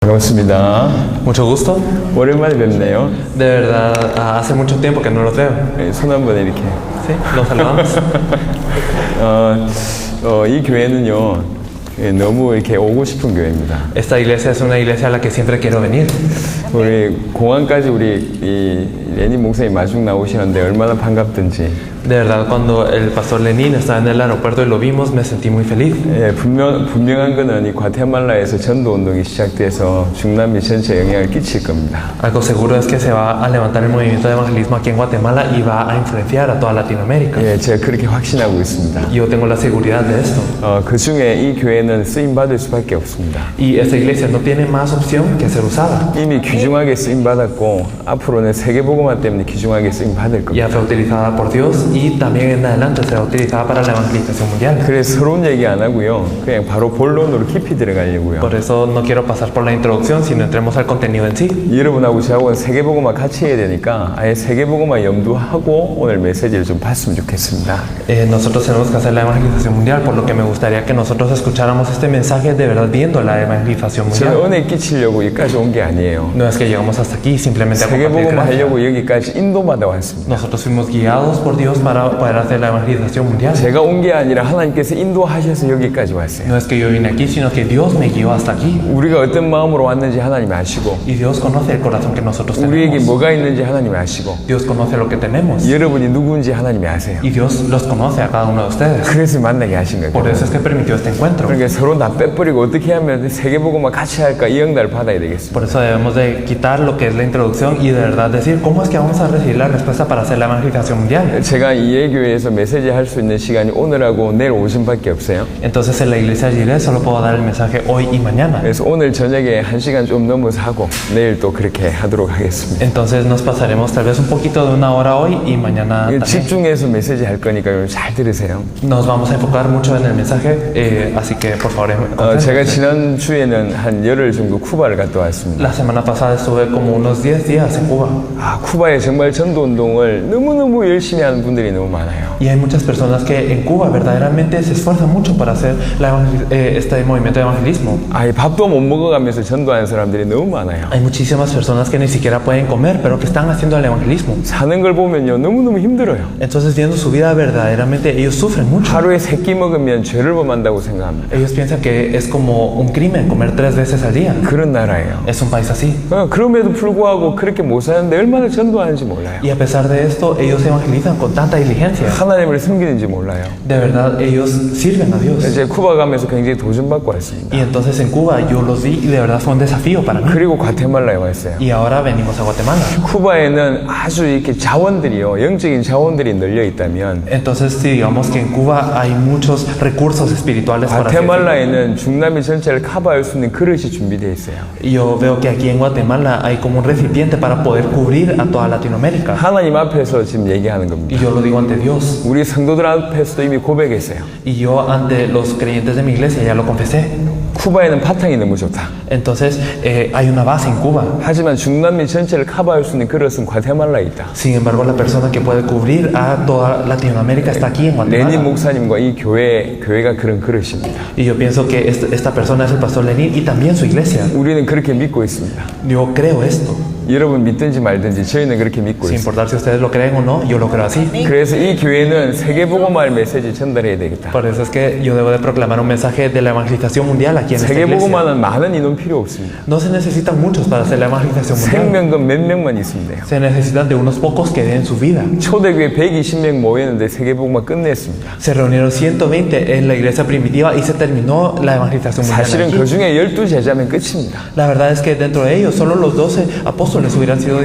반갑습니다. Mucho gusto. 오랜만에 뵙네요. De verdad, hace mucho tiempo que no los veo. 네, 손 한번 이렇게. Sí, los saludamos. 이 교회는요, 너무 이렇게 오고 싶은 교회입니다. Esta iglesia es una iglesia a la que siempre quiero venir. 우리 공항까지 우리 이 레니 목사님 마중 나오시는데 얼마나 반갑든지. De verdad, cuando el pastor Lenin estaba en el aeropuerto y lo vimos, me sentí muy feliz. 예, 분명한 거는 이 과테말라에서 전도 운동이 시작돼서 중남미 전체에 영향을 끼칠 겁니다. Algo seguro es que se va a levantar el movimiento de evangelismo aquí en Guatemala y va a influenciar a toda Latinoamérica. 예, 제가 그렇게 확신하고 있습니다. Yo tengo la seguridad de esto. 그 중에 이 교회는 쓰임 받을 수밖에 없습니다. Y esta iglesia no tiene más opción que ser usada. 이미 귀중하게 쓰임 받았고 앞으로는 세계복음화 때문에 귀중하게 쓰임 받을 겁니다. Ya fue utilizada por Dios y también en adelante será utilizada para la evangelización mundial. 그래서 서러운 얘기 안 하고요. 그냥 바로 본론으로 깊이 들어가려고요. Por eso no quiero pasar por la introducción, sino entremos al contenido en sí. 여러분하고 저하고는 세계복음화 같이 해야 되니까 아예 세계복음화 염두하고 오늘 메시지를 좀 봤으면 좋겠습니다. Nosotros tenemos que hacer la evangelización mundial, por lo que me gustaría que nosotros escucháramos este mensaje de verdad viendo la evangelización 제가 mundial. 은혜 끼치려고 여기까지 온 게 아니에요. No es que llegamos hasta aquí simplemente a compartir 세계복음화 gracia. 하려고 여기까지 인도받아 왔습니다. Nosotros fuimos guiados por Dios para poder hacer la evangelización mundial. 제가 온 게 아니라 하나님께서 인도하셔서 여기까지 왔어요. No es que yo vine aquí, sino que Dios me guió hasta aquí. 우리가 어떤 마음으로 왔는지 하나님이 아시고 Y Dios conoce el corazón que nosotros 우리에게 tenemos. 뭐가 있는지 하나님이 아시고 Dios conoce lo que tenemos. 여러분이 누구인지 하나님이 아세요. Y Dios los conoce a cada uno de ustedes. 그래서 만나게 하신 거예요. Por eso es que permitió este encuentro. 그러니까 서로 다 빼버리고 어떻게 하면 세계복음화 같이 할까 이 응답을 받아야 되겠습니다. Por eso debemos de quitar lo que es la introducción y de verdad decir cómo es que vamos a recibir la respuesta para hacer la evangelización mundial. 제가 이해교회에서 메시지 할 수 있는 시간이 오늘하고 내일 오전밖에 없어요. Entonces en la iglesia Jireh solo puedo dar el mensaje hoy y mañana. 그래서 오늘 저녁에 1시간 좀 넘어서 하고 내일 또 그렇게 하도록 하겠습니다. Entonces nos pasaremos tal vez un poquito de una hora hoy y mañana también. 집중해서 메시지 할 거니까 잘 들으세요. Nos vamos a enfocar mucho en el mensaje, así que por favor 제가 concéntrense. 지난주에는 한 열흘 정도 쿠바를 갔다 왔습니다. La semana pasada estuve como unos 10 días en Cuba. 쿠바에 정말 전도운동을 너무너무 열심히 하는 분들이 너무 많아요. Y hay muchas personas que en Cuba verdaderamente se esfuerzan mucho para hacer este movimiento de evangelismo. 밥도 못 먹어가면서 전도하는 사람들이 너무 많아요. Hay muchísimas personas que ni siquiera pueden comer, pero que están haciendo el evangelismo. 사는 걸 보면요 너무너무 힘들어요. Entonces viendo su vida verdaderamente ellos sufren mucho. 하루에 3끼 먹으면 죄를 범한다고 생각합니다. Ellos piensan que es como un crimen comer 3 veces al día. 그런 나라예요. Es un país así. 그럼에도 불구하고 그렇게 못 사는데 얼마나 전도하는지 몰라요. Y a pesar de esto, ellos evangelizan con tanta diligencia. 하나님을 섬기는지 몰라요. De verdad, ellos sirven a Dios. 이제 쿠바 가면서 굉장히 도전받고 왔습니다. Y entonces en Cuba yo los vi y de verdad fue un desafío para mí. 그리고 과테말라에 왔어요. Y ahora venimos a Guatemala. 쿠바에는 아주 이렇게 자원들이요, 영적인 자원들이 널려 있다면 Entonces, si digamos que en Cuba hay muchos recursos espirituales para hacer. 과테말라에는 중남미 전체를 커버할 수 있는 그릇이 준비되어 있어요. Yo veo que aquí en Guatemala hay como un recipiente para poder cubrir a toda Latinoamérica. 하나님 앞에서 지금 얘기하는 겁니다. Y yo lo digo ante Dios. 우리 성도들 앞에서도 이미 고백했어요. Y yo ante los creyentes de mi iglesia ya lo confesé. 쿠바에는 바탕이 너무 좋다. Entonces, hay una base en Cuba. 하지만 중남미 전체를 커버할 수 있는 그릇은 과테말라에 있다. Sin embargo, la persona que puede cubrir a toda Latinoamérica está aquí en 레닌 Guatemala. 목사님과 이 교회가 그런 그릇입니다. Y yo pienso que esta persona es el pastor Lenin y también su iglesia. 우리는 그렇게 믿고 있습니다. Yo creo esto. 여러분 믿든지 말든지 저희는 그렇게 믿고 Sin 있습니다. importar si ustedes lo creen o no, yo lo creo así. 그래서 이 교회는 세계복음화의 메시지 전달해야 되겠다. Por eso es que yo debo de proclamar un mensaje de la evangelización mundial aquí en esta iglesia. 세계복음화는 많은 인원 필요 없습니다. No se necesitan muchos para hacer la evangelización mundial. 생명금 몇 명만 있으면 돼요. Se necesitan de unos pocos que den su vida. 초대교회 120명 모였는데 세계복음화 끝냈습니다. Se reunieron 120 en la iglesia primitiva y se terminó la evangelización mundial. 사실은 aquí. 그 중에 12제자면 끝입니다. La verdad es que dentro de ellos solo los 12 apóstoles hubieran sido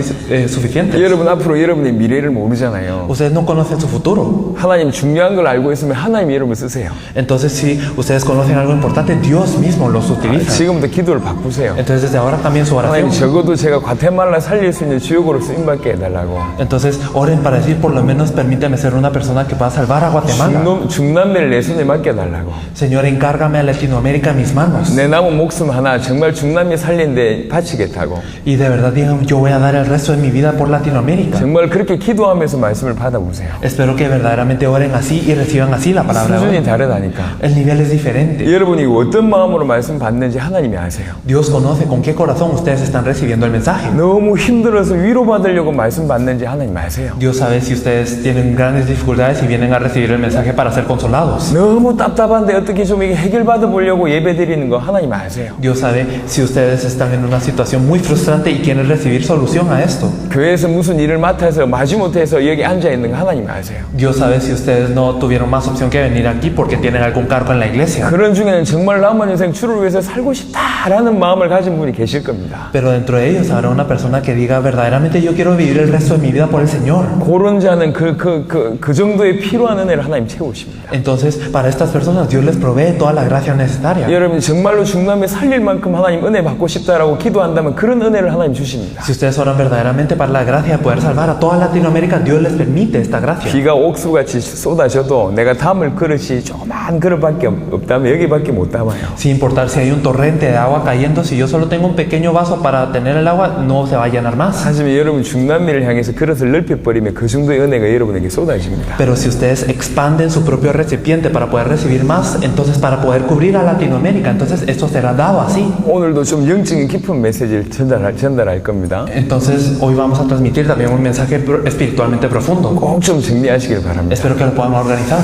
suficientes. 여러분 앞으로 여러분의 미래를 모르잖아요. Ustedes no conocen su futuro. 하나님 중요한 걸 알고 있으면 하나님 여러분 쓰세요. Entonces si ustedes conocen algo importante, Dios mismo los utiliza. 지금부터 기도를 바꾸세요. Entonces desde ahora cambien su 하나님 oración. 적어도 제가 과테말라 살릴 수 있는 주역으로 쓰임받게 해달라고. Entonces oren para decir, por lo menos permíteme ser una persona que pueda salvar a Guatemala. 중남미를 내 손에 맡겨달라고. Señor, encárgame a Latinoamérica en mis manos. 내 남은 목숨 하나 정말 중남미 살리는데 바치겠다고. Y de verdad digan yo voy a dar el resto de mi vida por Latinoamérica. 정말 그렇게 기도하면서 말씀을 받아보세요. Espero que verdaderamente oren así y reciban así la palabra de 수준이 hoy. 다르다니까. El nivel es diferente. 여러분이 어떤 마음으로 말씀 받는지 하나님이 아세요. Dios conoce con qué corazón ustedes están recibiendo el mensaje. 너무 힘들어서 위로받으려고 말씀 받는지 하나님 아세요. Dios sabe si ustedes tienen grandes dificultades y vienen a recibir el mensaje para ser consolados. 너무 답답한데 어떻게 좀 이게 해결받아 보려고 예배 드리는 거 하나님 아세요. Dios sabe si ustedes están en una situación muy frustrante y quieren recibir solución a esto. 교회에서 무슨 일을 맡아서 마지못해서 여기 앉아 있는 거 하나님 아세요. Dios sabe si ustedes no tuvieron más opción que venir aquí porque tienen algún cargo en la iglesia. 그런 중에는 정말 남은 인생 주를 위해서 살고 싶다라는 마음을 가진 분이 계실 겁니다. Pero dentro de ellos habrá una persona que diga verdaderamente yo quiero vivir el resto de mi vida por el Señor. 그런 자는 그 정도의 필요한 은혜를 하나님 채우십니다. Entonces, para estas personas Dios les provee toda la gracia necesaria. 여러분이 정말로 중남에 살릴 만큼 하나님 은혜 받고 싶다라고 기도한다면 그런 은혜를 하나님 주십니다. Si ustedes oran verdaderamente para la gracia de poder salvar a toda Latinoamérica, Dios les permite esta gracia. 비가 옥수같이 쏟아져도 내가 담을 그릇이 조그만 그릇밖에 없다면 여기밖에 못 담아요. Sin importar si hay un torrente de agua cayendo, si yo solo tengo un pequeño vaso para tener el agua, no se va a llenar más. 하지만 여러분 중남미를 향해서 그릇을 넓혀버리면 그 정도의 은혜가 여러분에게 쏟아집니다. Pero si ustedes expanden su propio recipiente para poder recibir más, entonces para poder cubrir a Latinoamérica, entonces esto será dado así. 오늘도 좀 영적인 깊은 메시지를 전달할 겁니다. Entonces hoy vamos a transmitir también un mensaje espiritualmente profundo. 꼭 좀 정리하시길 바랍니다. Espero que lo podamos organizar.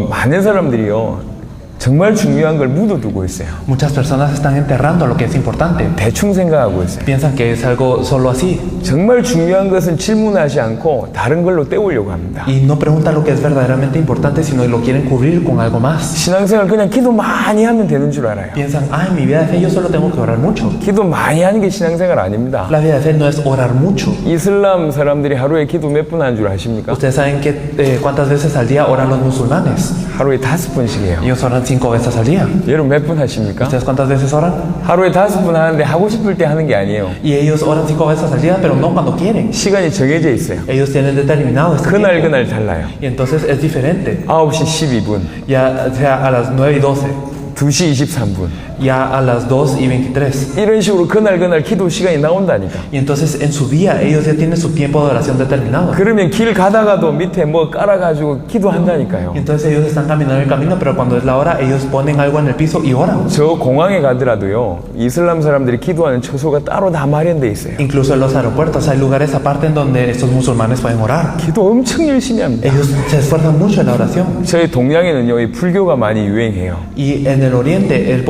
많은 사람들이요 정말 중요한 걸 묻어두고 있어요. Muchas personas están enterrando lo que es importante. 대충 생각하고 있어요. Piensan que es algo solo así 정말 중요한 것은 질문하지 않고 다른 걸로 때우려고 합니다. y no preguntan lo que es verdaderamente importante, sino lo quieren cubrir con algo más. 신앙생활 그냥 기도 많이 하면 되는 줄 알아요. Piensan, en mi vida de fe yo solo tengo que orar mucho. 기도 많이 하는 게 신앙생활 아닙니다. La vida de fe no es orar mucho. 이슬람 사람들이 하루에 기도 몇 분 하는 줄 아십니까? Ustedes saben que cuántas veces al día oran los musulmanes. 하루에 5번씩 해요. Ellos oran 5 veces al día. 여러분 몇 분 하십니까? ¿Ustedes cuántas veces oran? 하루에 5분 하는데 하고 싶을 때 하는 게 아니에요. Y ellos oran 5 veces al día, pero no cuando quieren. 시간이 정해져 있어요. Ellos tienen determinado este 그날 tiempo. 그날 달라요. Y entonces es diferente. 9시 12분, Ya sea a las 9 y 12, 2시 23분. ya a las 2 y 23. 이런 식으로 그날 기도 시간이 나온다니까. Y entonces en su día ellos ya tienen su tiempo de oración determinado. 그러면 길 가다가도 밑에 뭐 깔아가지고 기도한다니까요. Y entonces ellos están caminando el camino, pero cuando es la hora ellos ponen algo en el piso y oran. 저 공항에 가더라도요, 이슬람 사람들이 기도하는 처소가 따로 다 마련돼 있어요. Incluso en los aeropuertos hay lugares aparte en donde estos musulmanes pueden orar. 기도 엄청 열심히 합니다. Ellos se esfuerzan mucho en la oración. 저희 동양에는요, 이 불교가 많이 유행해요. Y en el oriente el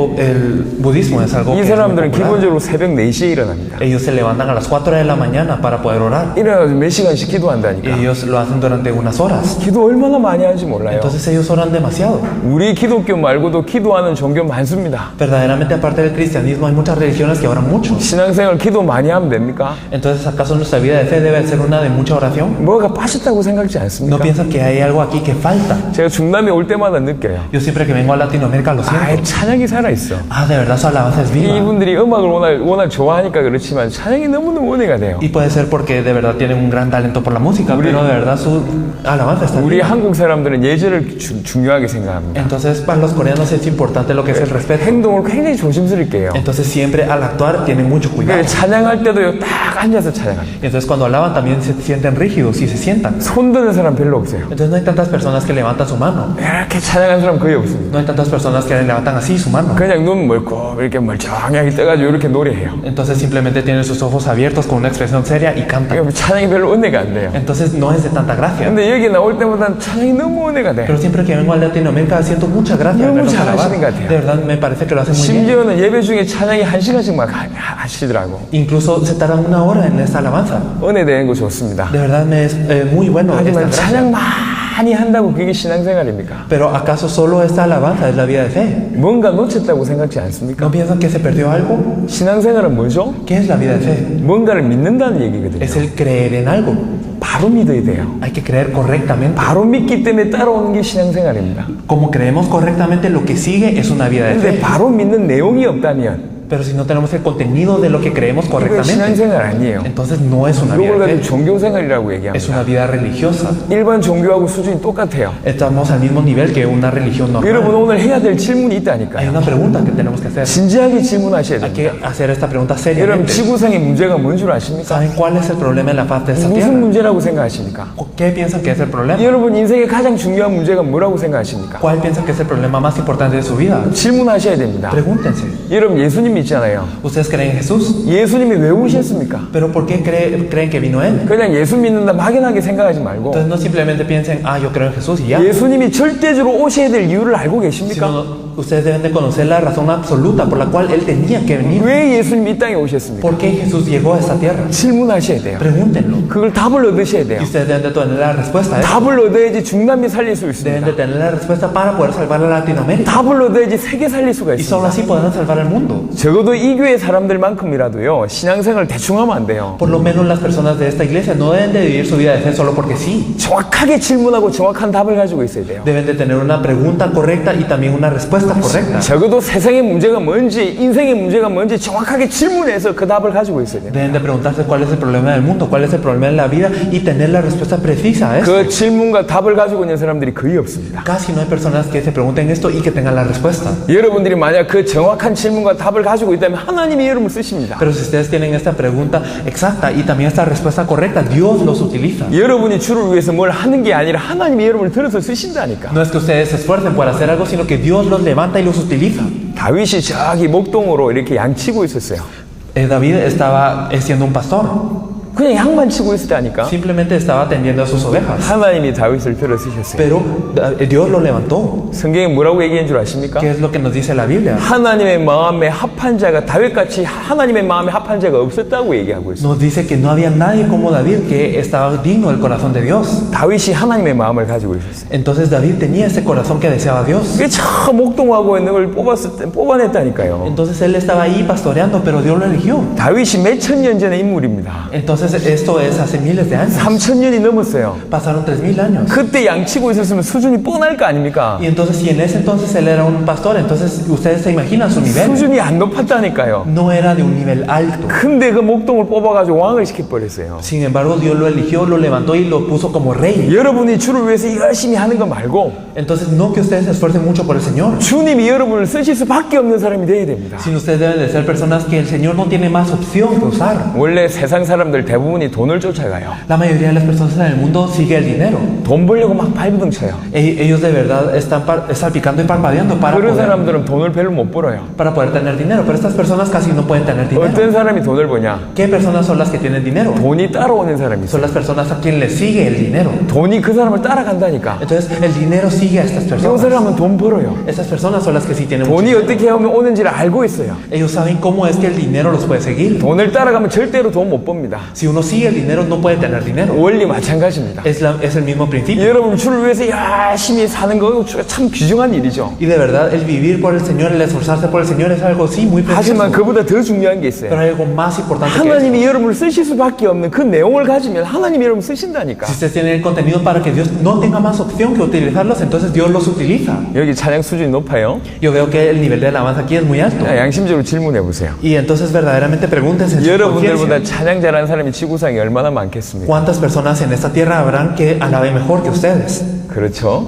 budismo es algo 이 que es muy 사람들은 popular. 기본적으로 새벽 4시에 일어납니다. Ellos se levantan a las 4 de la mañana para poder orar. 일어나서 몇 시간씩 Y 기도한다니까. ellos lo hacen durante unas horas. 기도 얼마나 많이 하는지 몰라요. Entonces ellos oran demasiado. 우리 기독교 말고도 기도하는 종교 많습니다. Verdaderamente, aparte del cristianismo, hay muchas religiones que oran mucho. 신앙생활 기도 많이 하면 됩니까? Entonces, ¿acaso nuestra vida de fe debe ser una de mucha oración? 뭐가 빠졌다고 생각지 ¿No 않습니까? piensan que hay algo aquí que falta? 제가 중남에 올 때마다 느껴요. Yo siempre que vengo a Latinoamérica lo 아, siento. 찬양이 살아있어. De verdad su alabanza es viva. 이분들이 음악을 워낙 좋아하니까 그렇지만 찬양이 너무너무 은혜가 돼요. Y puede ser porque de verdad tienen un gran talento por la música, pero de verdad su alabanza está 우리 viva. 한국 사람들은 예절을 중요하게 생각합니다. Entonces, para los coreanos es importante lo que es el respeto. 행동을 굉장히 조심스럽게 해요. Entonces, siempre al actuar tienen mucho cuidado. 찬양할 때도 딱 앉아서 찬양합니다. Entonces, cuando alaban también se sienten rígidos y se sientan. 손 드는 사람 별로 없어요. Entonces, no hay tantas personas que levantan su mano. 이렇게 찬양하는 사람 거의 없습니다. No hay tantas personas que levantan así su mano. 그냥 눈 멀고 이렇게 멀쩡하게 떠가지고 이렇게 노래해요. Entonces, simplemente tienen sus ojos abiertos con una expresión seria y cantan. 그러니까 찬양이 별로 은혜가 안 돼요. Entonces, no es de tanta gracia. 근데 여기 나올 때마다 찬양이 너무 은혜가 돼. Pero siempre que vengo a Latinoamérica siento mucha gracia al 너무 verlos alabar. 잘하시는 것 같아요. De verdad me parece que lo hacen muy bien. 심지어는 예배 중에 찬양이 1시간씩 막 하시더라고. Incluso se tardan una hora en esta alabanza. 은혜 되는 거 좋습니다. De verdad me es muy bueno esta 하지만 gracia. 찬양 많이 한다고 그게 신앙생활입니까? Pero ¿acaso solo esta alabanza es la vida de fe? 뭔가 놓쳤다고 생각지 않습니까? ¿No piensan que se perdió algo? 신앙생활은 뭐죠? ¿Qué es la vida de fe? 뭔가를 믿는다는 얘기거든요. Es el creer en algo. 바로 믿어야 돼요. Hay que creer correctamente. 바로 믿기 때문에 따라오는 게 신앙생활입니다. Como creemos correctamente, lo que sigue es una vida de 근데 fe. 바로 믿는 내용이 없다면 Pero si no tenemos el contenido de lo que creemos 이거 correctamente, 신앙생활 아니에요. entonces no es una vida 이걸 de 가지고 fe, 종교생활이라고 es 얘기합니다. una vida religiosa. 일반 종교하고 수준이 똑같아요. Estamos al mismo nivel que una religión 여러분 normal. 오늘 해야 될 질문이 Hay 있다니까요. una pregunta que tenemos que hacer. 진지하게 질문하셔야 Hay que 됩니다. hacer esta pregunta 여러분 seriamente. 지구상의 문제가 뭔 줄 아십니까? ¿Saben cuál es el problema en la faz de esta 무슨 tierra? 문제라고 생각하십니까? ¿Qué piensan que es el problema? 여러분 인생의 가장 중요한 문제가 뭐라고 생각하십니까? ¿Cuál piensan que es el problema más importante de su vida? 질문하셔야 됩니다. Pregúntense. 여러분 예수님 있잖아요. ¿Ustedes creen en Jesús? 예수님이 왜 오셨습니까? ¿Pero por qué creen que vino Él? 그냥 예수 믿는다 막연하게 생각하지 말고 Entonces no simplemente piensen, ah, yo creo en Jesús y ya. 예수님이 절대적으로 오셔야 될 이유를 알고 계십니까? Sino, ustedes deben de conocer la razón absoluta por la cual Él tenía que venir. 왜 예수님이 이 땅에 오셨습니까? ¿Por qué Jesús llegó a esta tierra? 질문하셔야 돼요. Pregúntenlo. 그걸 답을 얻으셔야 돼요. Y ustedes deben de tener la respuesta. ¿Eh? 답을 얻어야지 중남미 살릴 수 Deben 있습니다. de tener la respuesta para poder salvar a Latinoamérica. 답을 얻어야지 세계 살릴 수가 Y solo 있습니다. así podrán salvar el mundo. 적어도 이 교회 사람들만큼이라도요 신앙생활 대충 하면 안 돼요. Por lo menos las personas de esta iglesia no deben de vivir su vida de fe solo porque sí. 정확하게 질문하고 정확한 답을 가지고 있어야 돼요. Deben de tener una pregunta correcta y también una respuesta correcta. 적어도 세상의 문제가 뭔지 인생의 문제가 뭔지 정확하게 질문해서 그 답을 가지고 있어야 돼요. Deben de preguntarse cuál es el problema del mundo, cuál es el problema de la vida y tener la respuesta precisa a eso. 그 질문과 답을 가지고 있는 사람들이 거의 없습니다. Casi no hay personas que se pregunten esto y que tengan la respuesta. 여러분들이 만약 그 정확한 질문과 답을 가지고 있다면 하나님이 여러분을 쓰십니다. Pero si ustedes tienen esta pregunta exacta y también esta respuesta correcta, Dios los utiliza. 여러분이 주를 위해서 뭘 하는 게 아니라 하나님이 여러분을 들어서 쓰신다니까. No es que ustedes se esfuercen por hacer algo, sino que Dios los levanta y los utiliza. 다윗이 저기 목동으로 이렇게 양치고 있었어요. David estaba siendo un pastor. 그냥 양만 치고 있었다니까. Simplemente estaba atendiendo a sus ovejas. 하나님이 다윗을 들어 쓰셨어요. Pero Dios lo levantó. 성경에 뭐라고 얘기한 줄 아십니까? ¿Qué es lo que nos dice la Biblia? 하나님의 마음에 합한 자가 다윗같이 하나님의 마음에 합한 자가 없었다고 얘기하고 있어요. Nos dice que no había nadie como David que estaba digno del corazón de Dios. 다윗이 하나님의 마음을 가지고 있었어요. Entonces David tenía ese corazón que deseaba Dios. 그게 저 목동하고 있는 걸 뽑아냈다니까요. Entonces él estaba ahí pastoreando, pero Dios lo eligió. 다윗이 몇천 년 전의 인물입니다. Entonces esto es hace miles de años. 3,000년이 넘었어요. Pasaron 3000 años. 그때 양치고 있었으면 수준이 뻔할 거 아닙니까? Y entonces si en ese entonces él era un pastor, entonces ustedes se imaginan su nivel. 수준이 안 높았다니까요. No era de un nivel alto. 근데 그 목동을 뽑아가지고 왕을 시켜버렸어요. Sin embargo, Dios lo eligió, lo levantó y lo puso como rey. 여러분이 주를 위해서 열심히 하는 거 말고 Entonces no que ustedes se esfuercen mucho por el Señor, 주님이 여러분을 쓰실 수밖에 없는 사람이 되어야 됩니다. sino ustedes deben de ser personas que el Señor no tiene más opción que usar. 원래 세상 사람들 대부분이 돈을 쫓아가요. La mayoría de las personas en el mundo sigue el dinero. 돈 벌려고 막 발버둥 쳐요. Ellos de verdad están salpicando y parpadeando 그런 사람들은 돈을 별로 못 벌어요. para poder tener dinero, pero estas personas casi no pueden tener dinero. 어떤 사람이 돈을 버냐? ¿Qué personas son las que tienen dinero? 돈이 따라오는 사람이 있어요. Son las personas a quien les sigue el dinero. 돈이 그 사람을 따라간다니까. Entonces el dinero sigue a estas 그 personas. 사람은 돈 벌어요. Estas personas son las que sí tienen mucho 돈이 dinero. 어떻게 하면 오는지를 알고 있어요. Ellos saben cómo es que el dinero los puede seguir. 돈을 따라가면 절대로 돈 못 법니다. Si uno sigue el dinero, no puede tener dinero. 원리 마찬가지입니다. Es el mismo principio. 여러분 주를 위해서 열심히 사는 거 참 귀중한 일이죠. Y de verdad, el vivir por el Señor, el esforzarse por el Señor es algo sí muy precioso. 하지만 그보다 더 중요한 게 Pero 있어요. hay algo más importante que eso. 하나님이 여러분을 쓰실 수밖에 없는 그 내용을 가지면 하나님이 여러분 쓰신다니까. Si ustedes tienen el contenido para que Dios no tenga más opción que utilizarlos, entonces Dios los utiliza. 여기 찬양 수준이 높아요. Yo veo que el nivel de alabanza aquí es muy alto. 양심적으로 질문해 보세요. Y entonces verdaderamente pregúntense en su 여러분들보다 conciencia, 찬양 잘하는 사람이 지구상에 얼마나 많겠습니까? ¿cuántas personas en esta tierra habrán que alaben mejor que ustedes? 그렇죠?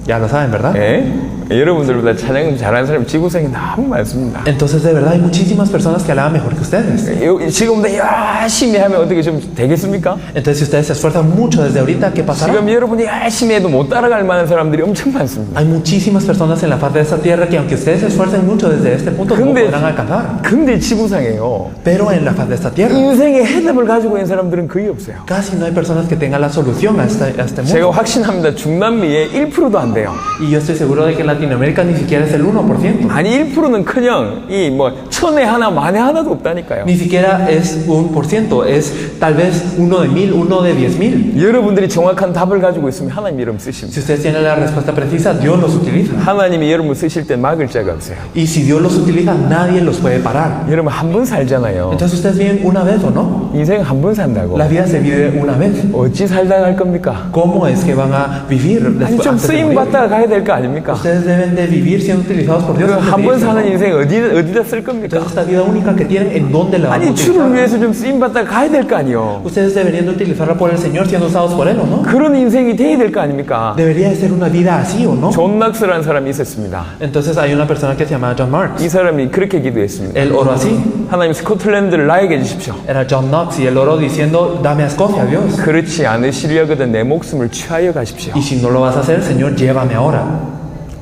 Ya lo saben, ¿verdad? 예? 여러분들보다 찬양 잘하는 사람이 지구상에 너무 많습니다. Entonces de verdad hay muchísimas personas que alaban mejor que ustedes. 지금부터 열심히 하면 어떻게 좀 되겠습니까? Entonces si ustedes se esfuerzan mucho desde ahorita, ¿qué pasará? 지금 여러분이 열심히 해도 못 따라갈 만한 사람들이 엄청 많습니다. Hay muchísimas personas en la faz de esta tierra que aunque ustedes se esfuercen mucho desde este punto no podrán alcanzar. 근데 지구상에요. Pero en la faz de esta tierra 인생의 해답을 가지고 있는 사람들은 거의 없어요. casi no hay personas que tengan la solución a este mundo. 제가 확신합니다. 중남미에 1%도 안 돼요. Y yo estoy seguro de que en Latinoamérica ni siquiera es el 1%. 아니 1%는 그냥 이 뭐 천에 하나 만에 하나도 없다니까요. Ni siquiera es 1%, es tal vez 1 de 1000, 1 de 10,000. 여러분들이 정확한 답을 가지고 있으면 하나님이 여러분 쓰십니다. Si ustedes tienen la respuesta precisa, Dios los utiliza. 하나님이 여러분 쓰실 때 막을 자가 없어요. Y si Dios los utiliza, nadie los puede parar. 여러분 한 번 살잖아요. Entonces ustedes viven una vez o no? 인생 한 번 산다고. La vida se vive una vez. 어찌 살다 갈 겁니까? ¿Cómo es que van a vivir 아니 después 좀 antes de 쓰임 morir? 받다가 가야 될 거 아닙니까? Ustedes deben de vivir siendo utilizados por Dios. 한 번 사는 인생 어디다 쓸 겁니까? Entonces esta vida única que tienen, ¿en dónde la van a 아니 주를 utilizar? 위해서 좀 쓰임 받다가 가야 될 거 아니요. Ustedes deberían de utilizarla por el Señor siendo usados por Él, ¿o no? 그런 인생이 돼야 될 거 아닙니까? Debería de ser una vida así, ¿o no? 존 낙스라는 사람이 있었습니다. Entonces hay una persona que se llama John Marks. 이 사람이 그렇게 기도했습니다. Él oró así. 하나님 스코틀랜드를 나에게 주십시오. Era John Knox y él oró diciendo, dame a Escocia, Dios. 그렇지 않으시려거든 내 목숨을 취하여 가십시오. Y si no lo vas a hacer, Señor, llévame ahora.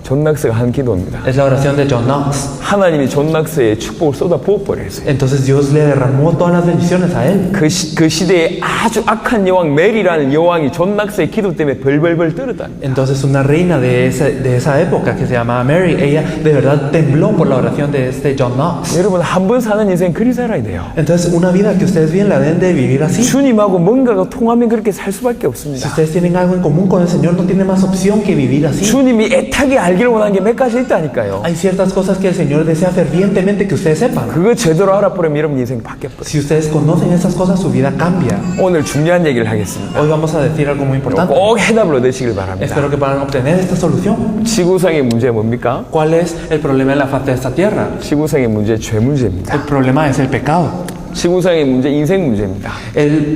존 낙스가 한 기도입니다. Es la oración de John Knox. 하나님이 존 낙스의 축복을 쏟아 부어버렸어요. Entonces Dios le derramó todas las bendiciones a él. 그 시대에 아주 악한 여왕 메리라는 여왕이 존 낙스의 기도 때문에 벌벌벌 떨었다. Entonces una reina de esa época que se llamaba Mary, ella de verdad tembló por la oración de este John Knox. 여러분 한 번 사는 인생 그리 살아야 돼요. Entonces una vida que ustedes bien la deben de vivir así. 주님하고 뭔가가 통하면 그렇게 살 수밖에 Si 없습니다. ustedes tienen algo en común con el Señor, no tiene más opción que vivir así. 주님이 애타게 알기를 원하는 게 몇 가지 있다니까요. Hay ciertas cosas que el Señor desea fervientemente que ustedes sepan. 그거 제대로 알아버리면 여러분 인생 바뀌어버려요. Si ustedes conocen esas cosas, su vida cambia. 오늘 중요한 얘기를 하겠습니다. Hoy vamos a decir algo muy importante. 꼭 해답을 얻으시길 바랍니다. Espero que puedan obtener esta solución. 지구상의 문제 뭡니까? ¿Cuál es el problema de la faz de esta tierra? 지구상의 문제 죄 문제입니다. El problema es el pecado. 지구상의 문제 인생 문제입니다. El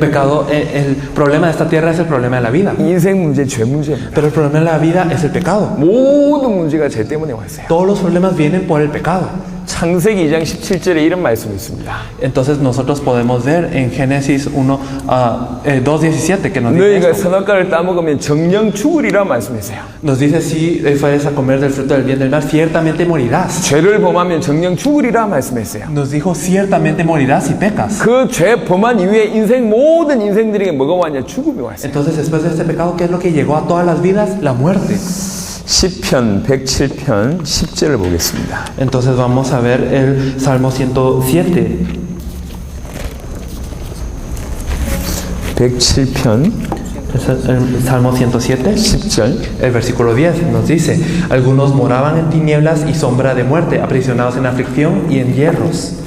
problema de esta tierra es el problema de la vida. 인생 문제 죄 문제입니다. Pero el problema de la vida es el pecado. 모든 문제가 죄 때문에 왔어요. Todos los problemas vienen por el pecado. 창세기 2장 17절에 이런 말씀이 있습니다. Entonces nosotros podemos ver en Génesis 2:17 que nos dice 너희가 esto. 선악과를 따먹으면 정령 죽으리라 말씀했어요. Nos dice si fueres a comer del fruto del bien del mal, ciertamente morirás. 죄를 범하면 정령 죽으리라 말씀했어요. Nos dijo ciertamente morirás si pecas. 그 죄 범한 이후에 인생 모든 인생들에게 뭐가 왔냐? 죽음이 왔어요. Entonces después de este pecado, ¿qué es lo que llegó a todas las vidas? La muerte. 시편 107편 10절을 보겠습니다. Entonces vamos a ver el Salmo 107. 107편 Es el Salmo 107. 10절. El versículo 10 nos dice: algunos moraban en tinieblas y sombra de muerte, aprisionados en aflicción y en hierros.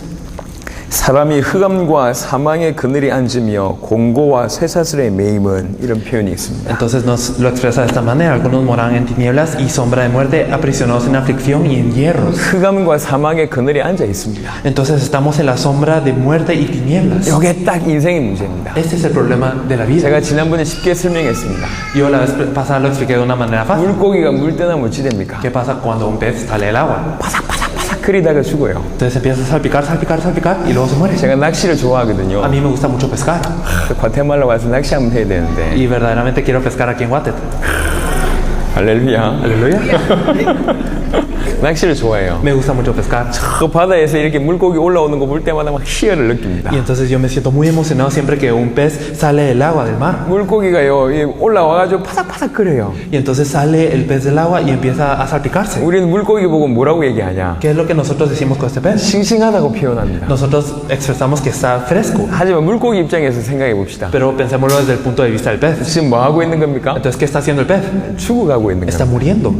사람이 흑암과 사망의 그늘에 앉으며 공고와 쇠사슬에 매임은 이런 표현이 있습니다. Entonces nos lo expresa de esta manera: algunos moraban en tinieblas y sombra de muerte, aprisionados en aflicción y en hierros. 흑암과 사망의 그늘에 앉아 있습니다. Entonces estamos en la sombra de muerte y tinieblas. 이게 딱 인생의 문제입니다. Este es el problema de la vida. 제가 지난번에 쉽게 설명했습니다. Yo la vez pasada lo expliqué de una manera fácil. 물고기가 물 떠나면 어찌 됩니까? ¿Qué pasa cuando un pez sale del agua? 바삭바삭 끓이다가 죽어요. Entonces empieza a salpicar y luego se muere. 제가 낚시를 좋아하거든요. A mí me gusta mucho pescar 과테말라 와서 낚시 한번 해야 되는데. y verdaderamente quiero pescar aquí en Guatet. 할렐루야. Aleluya. 낚시를 좋아해요. Me gusta mucho pescar. 그 바다에서 이렇게 물고기 올라오는 거 볼 때마다 막 희열을 느낍니다. Y entonces yo me siento muy emocionado siempre que un pez sale del agua, del mar. 물고기가요 올라와가지고 파삭파삭 끓여요. Y entonces sale el pez del agua y empieza a salpicarse. 우리는 물고기 보고 뭐라고 얘기하냐? ¿Qué es lo que nosotros decimos con este pez? 싱싱하다고 표현합니다. Nosotros expresamos que está fresco. 하지만 물고기 입장에서 생각해 봅시다. Pero pensémoslo desde el punto de vista del pez. 지금 뭐 하고 있는 겁니까? Entonces, ¿qué está haciendo el pez? 죽어가고 있는 Está 겁니다. muriendo.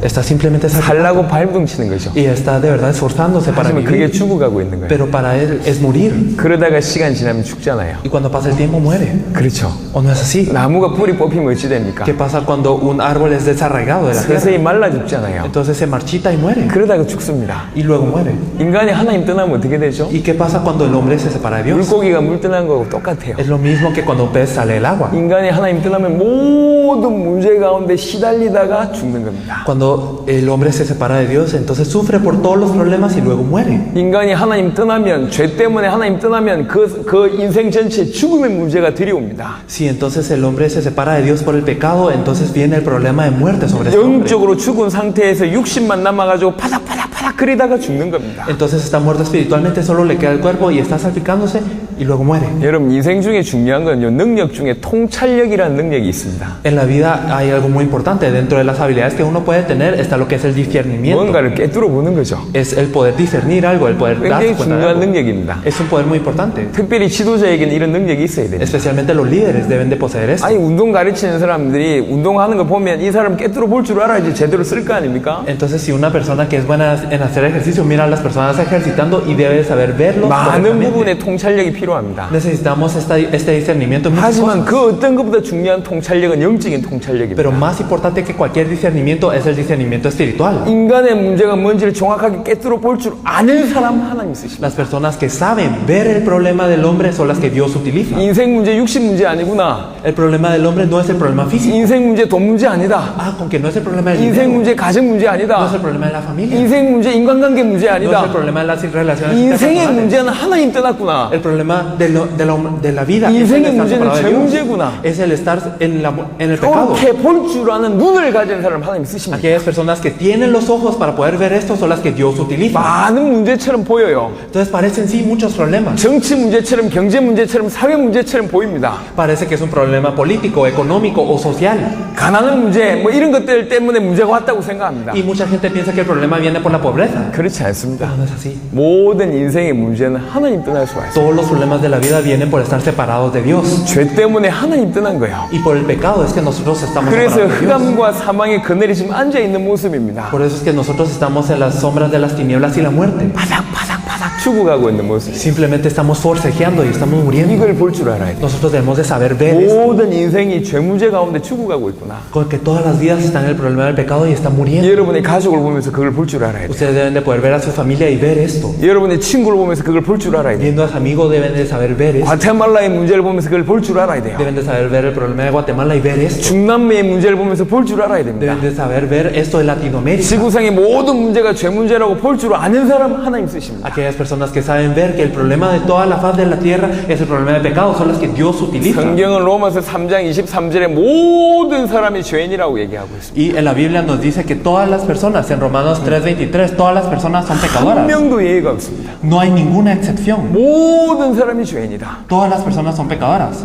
Está simplemente salpicando. 살라고 발버둥 치는 거죠. Y está de verdad esforzándose para 하지만 그게 vivir. 죽어가고 있는 거예요. Pero para él es morir. 그러다가 시간 지나면 죽잖아요. Y cuando pasa el tiempo muere. 그렇죠. ¿O no es así? 나무가 뿌리 뽑히면 어찌 됩니까? ¿Qué pasa cuando un árbol es desarraigado de la tierra? 서서히 말라 죽잖아요. Entonces se marchita y muere. 그러다가 죽습니다. Y luego muere. 인간이 하나님 떠나면 어떻게 되죠? ¿Y qué pasa cuando el hombre se separa de Dios? 물고기가 물 떠난 거하고 똑같아요. Es lo mismo que cuando un pez sale del agua. 인간이 하나님 떠나면 모든 문제 가운데 시달리다가 죽는 겁니다. Cuando el hombre se separa de Dios, entonces sufre por todos los problemas y luego muere. 인간이 하나님 떠나면 죄 때문에 하나님 떠나면 그 인생 전체 죽음의 문제가 들이옵니다. Si entonces el hombre se separa de Dios por el pecado, entonces viene el problema de muerte sobre ese hombre. 영적으로 죽은 상태에서 육신만 남아가지고 파닥파닥 끓이다가 죽는 겁니다. Entonces está muerto espiritualmente, solo le queda el cuerpo y está salpicándose y luego muere. 여러분 인생 중에 중요한 건요 능력 중에 통찰력이라는 능력이 있습니다. En la vida hay algo muy importante. Dentro de las habilidades que uno puede tener está lo que es el discernimiento. 뭔가를 깨뚫어 보는 거죠. Es el poder discernir algo, el poder darse 굉장히 cuenta de 중요한 algo. 능력입니다. Es un poder muy importante. 특별히 지도자에게는 이런 능력이 있어야 됩니다. Especialmente los líderes deben de poseer esto. 아니 운동 가르치는 사람들이 운동하는 거 보면 이 사람 깨뚫어 볼 줄 알아야지 제대로 쓸 거 아닙니까? Entonces, si una persona que es buena en hacer ejercicio, mira a las personas ejercitando y debes saber verlos 많은 correctamente. 부분에 통찰력이 필요합니다. Necesitamos este discernimiento en muchas 하지만 cosas. 그 어떤 것보다 중요한 통찰력은 영적인 통찰력입니다. Pero más importante que cualquier discernimiento es el discernimiento espiritual. 인간의 문제가 뭔지를 정확하게 깨뜨려 볼 줄 아는 사람 하나님 쓰십니다. Las personas que saben ver el problema del hombre son las que Dios utiliza. 인생 문제 육신 문제 아니구나. El problema del hombre no es el problema físico. 인생 문제 돈 문제 아니다. Ah, con que no es el problema del 인생 dinero, 문제 가정 문제 no es 아니다. el problema de la familia, 인생 문제 인간관계 문제 no es el 아니다. problema de las relaciones 인생의 interpersonales. 문제는 하나님 떠났구나. El problema de la vida es el 인생의 estar 문제는 separado de 죄 Dios. 문제구나. Es el estar en el pecado. 이렇게 볼 줄 아는 눈을 가진 사람 하나님 쓰십니다. Aquellas personas que tienen los ojos para poder ver esto son las que Dios utiliza. 많은 문제처럼 보여요. Entonces parecen sí muchos problemas. 정치 문제처럼 경제 문제처럼 사회 문제처럼 보입니다. Parece que es un problema político, económico o social. 가난한 문제 뭐 이런 것들 때문에 문제가 왔다고 생각합니다. Y mucha gente piensa que el problema viene por la pobreza. 그렇지 않습니다. Pero no es así. 모든 인생의 문제는 하나님 떠날 수가 있어요. Todos los problemas de la vida vienen por estar separados de Dios. 죄 때문에 하나님 떠난 거예요. Y por el pecado es que nosotros estamos 그래서 separados de Dios. 흑암과 사망의 그늘이 지금 앉아 있는 모습입니다. Por eso es que nosotros estamos en las sombras de las tinieblas y la muerte. 바삭바삭바삭 죽어가고 있는 모습. Simplemente estamos forcejeando y estamos muriendo. 이걸 볼 줄 알아야 돼요. Nosotros debemos de saber ver esto, 모든 인생이 죄 문제 가운데 죽어가고 있구나. con que todas las vidas están en el problema del pecado y están muriendo. 여러분의 가족을 보면서 그걸 볼 줄 알아야 돼요. Ustedes deben de poder ver a su familia y ver esto. 여러분의 친구를 보면서 그걸 볼 줄 알아야 돼요. Viendo a sus amigos deben de saber ver esto. 과테말라의 문제를 보면서 그걸 볼 줄 알아야 돼요. Deben de saber ver el problema de Guatemala y ver esto. 중남미의 문제를 보면서 볼 줄 알아야 됩니다. Deben de saber ver esto de Latinoamérica. 지구상의 모든 문제가 죄 문제라고 볼 줄 아는 사람 하나님 쓰십니다. Aquellas personas que saben ver que el problema de toda la faz de la tierra es el problema del pecado son las que Dios utiliza. 성경은 로마서 3장 23절에 모든 사람이 죄인이라고 얘기하고 있습니다. Y en la Biblia nos dice que todas las personas, en Romanos 3:23, todas las personas son 한 pecadoras. 명도 예의가 없습니다. No hay ninguna excepción. 모든 사람이 죄인이다. Todas las personas son pecadoras.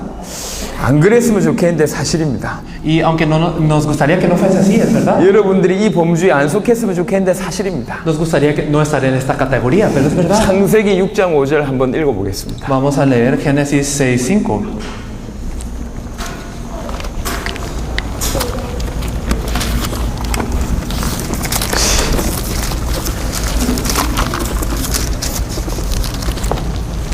안 그랬으면 좋겠는데 사실입니다. Y aunque nos gustaría que no fuese así, es verdad. 여러분들이 이 범주에 안 속했으면 좋겠는데 사실입니다. Nos gustaría que no estar en esta categoría, pero es verdad. 창세기 6장 5절 한번 읽어보겠습니다. Vamos a leer Génesis 6:5.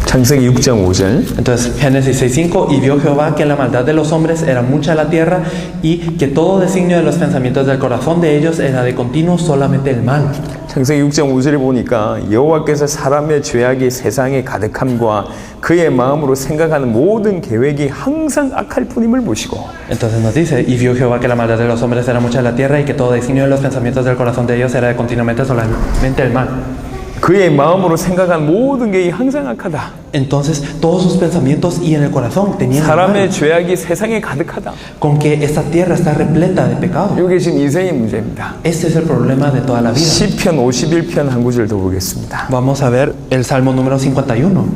창세기 6장 5절. Entonces, Génesis 6:5, y vio Jehová que la maldad de los hombres era mucha en la tierra, y que todo designio de los pensamientos del corazón de ellos era de continuo solamente el mal. 창세기 6장 5절에 보니까 여호와께서 사람의 죄악이 세상에 가득함과 그의 마음으로 생각하는 모든 계획이 항상 악할 뿐임을 보시고 Entonces nos dice, y vio Jehová que la maldad de los hombres era mucha en la tierra, y que todo designio de los pensamientos del corazón de ellos era de continuamente solamente el mal. 그의 마음으로 생각한 모든 계획이 항상 악하다. Entonces, todos sus pensamientos y en el corazón tenían el 사람의 mal, 죄악이 세상에 가득하다. con que esta tierra está repleta de pecado. 이게 지금 인생의 문제입니다. Este es el problema de toda la vida. 시편 51편 한 구절 더 보겠습니다. Vamos a ver el Salmo número 51.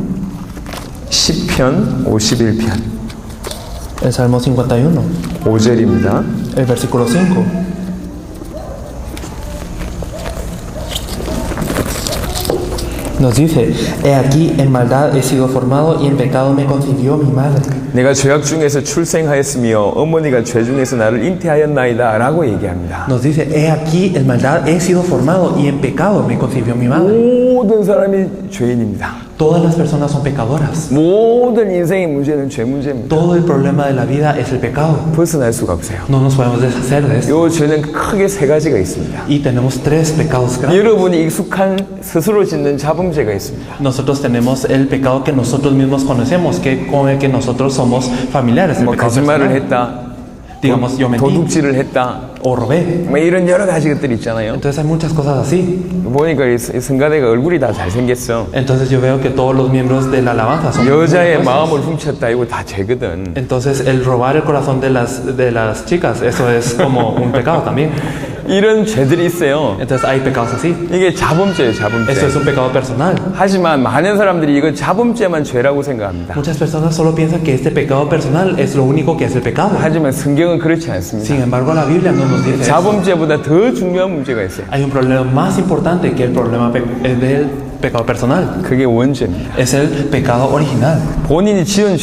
시편 51편 El Salmo 51, 5절입니다. el versículo 5. Nos dice, he aquí en maldad he sido formado y en pecado me concibió mi madre. 내가 죄악 중에서 출생하였으며 어머니가 죄 중에서 나를 잉태하였나이다 라고 얘기합니다. Nos dice, he aquí en maldad he sido formado y en pecado me concibió mi madre. 모든 사람이 죄인입니다. Todas las personas son pecadoras. 모든 인생의 문제는 죄 문제입니다. Todo el problema de la vida es el pecado. 벗어날 수가 없어요. No nos podemos deshacer de eso. 이 죄는 크게 세 가지가 있습니다. Y tenemos tres pecados grandes. 여러분이 익숙한 스스로 짓는 자범죄가 있습니다. Nosotros tenemos el pecado que nosotros mismos conocemos, que con el que nosotros somos familiares. El 뭐 pecado 거짓말을 personal. 했다, Digamos, yo mentí 도둑질을 했다, o robé. 뭐 이런 여러 가지 것들이 있잖아요. Entonces hay muchas cosas así. 보니까 이 성가대가 얼굴이 다 잘생겼어. Entonces yo veo que todos los miembros de la alabanza son 여자의 muy 마음을 훔쳤다, 이거 다 죄거든. Entonces el robar el corazón de las chicas, eso es como un pecado también. 이런 죄들이 있어요. Entonces hay pecados así. 이게 자범죄예요, 자범죄. Eso es un pecado personal. 하지만 많은 사람들이 이거 자범죄만 죄라고 생각합니다. Muchas personas solo piensan que este pecado personal es lo único que es el pecado. 하지만 성경은 그렇지 않습니다. Sin embargo, la Biblia no nos dice eso. 자범죄보다 더 중요한 문제가 있어요. Hay un problema más importante que el problema del pecado personal. 그게 원죄입니다. Es el pecado original. 본인이 지은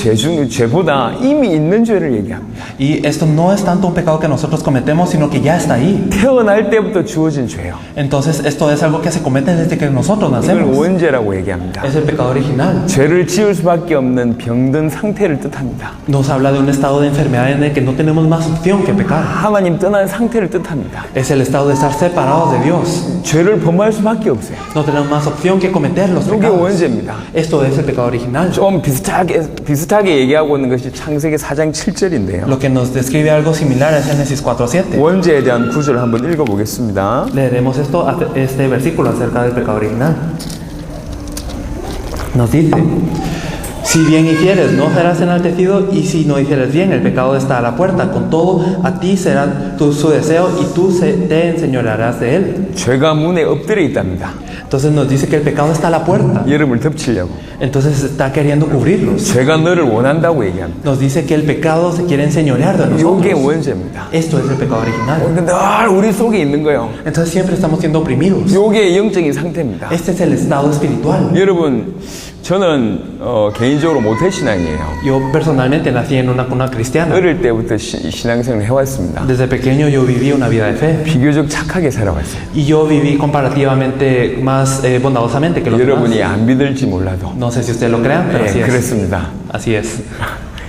죄보다 이미 있는 죄를 얘기합니다. Y esto no es tanto un pecado que nosotros cometemos, sino que ya está ahí. 태어날 때부터 주어진 죄요. Entonces esto es algo que se comete desde que nosotros 이걸 nacemos. 원죄라고 얘기합니다. Es el pecado original. 죄를 지을 수밖에 없는 병든 상태를 뜻합니다. Nos habla de un estado de enfermedad en el que no tenemos más opción que pecar. 하나님 떠난 상태를 뜻합니다. Es el estado de estar separados de Dios. 죄를 범할 수밖에 없어요. No tenemos más opción que cometer los 이게 pecados. 원죄입니다. Esto es el pecado original. 좀 비슷하게 얘기하고 있는 것이 창세기 4장 7절인데요. Lo que nos describe algo similar es Génesis 4:7. 원죄에 대한 구절을 한번 읽어보겠습니다. Leeremos este versículo acerca del pecado original. Nos dice: si bien hicieres, no serás enaltecido, y si no hicieres bien, el pecado está a la puerta. Con todo, a ti será su deseo, y tú te enseñorearás de él. 죄가 문에 엎드려 있답니다. Entonces nos dice que el pecado está a la puerta. 여러분을 덮치려고. Entonces está queriendo cubrirlos. 죄가 너를 원한다고 얘기합니다. Nos dice que el pecado se quiere enseñorear de 이게 nosotros. 원죄입니다. Esto es el pecado original. 근데 늘 우리 속에 있는 거예요. Entonces siempre estamos siendo oprimidos. 이게 영적인 상태입니다. Este es el estado espiritual. 여러분, 저는 개인적으로 모태신앙이에요. Yo personalmente nací en una cuna cristiana. 어릴 때부터 신앙생활을 해왔습니다. Desde pequeño yo viví una vida de fe. 비교적 착하게 살아왔어요. Y yo viví comparativamente más bondadosamente que los 여러분이 demás. 안 믿을지 몰라도 No sé si ustedes lo crean, pero así es. 그렇습니다. Así es.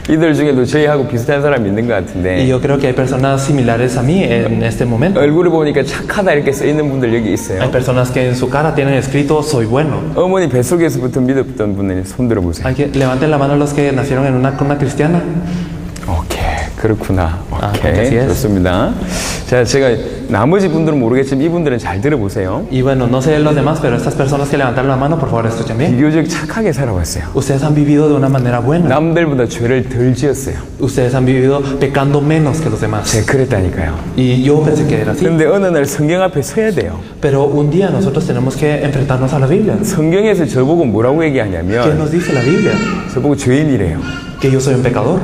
이들 중에도 저희하고 비슷한 사람이 있는 것 Y 같은데 yo creo que hay personas similares a mí en este momento. 얼굴을 보니까 착하다 이렇게 써있는 분들 여기 있어요. Hay personas que en su cara tienen escrito soy bueno. 어머니 뱃속에서부터 믿었던 분들 손 들어보세요. Hay que levanten la mano los que nacieron en una cuna cristiana. 오케이, 그렇구나. 오케이, así es. 좋습니다. 자, 제가 나머지 분들은 모르겠지만 이분들은 잘 들어보세요. Y bueno, no sé los demás, pero estas personas que levantaron la mano, por favor, escuchen bien. 비교적 착하게 살아왔어요. Ustedes han vivido de una manera buena. 남들보다 죄를 덜 지었어요. Ustedes han vivido pecando menos que los demás. 제가 그랬다니까요. Y yo pensé que era así. 근데 어느 날 성경 앞에 서야 돼요. Pero un día nosotros tenemos que enfrentarnos a la Biblia. 성경에서 저보고 뭐라고 ¿Qué 얘기하냐면 nos dice la Biblia? 저보고 죄인이래요. Que yo soy un pecador.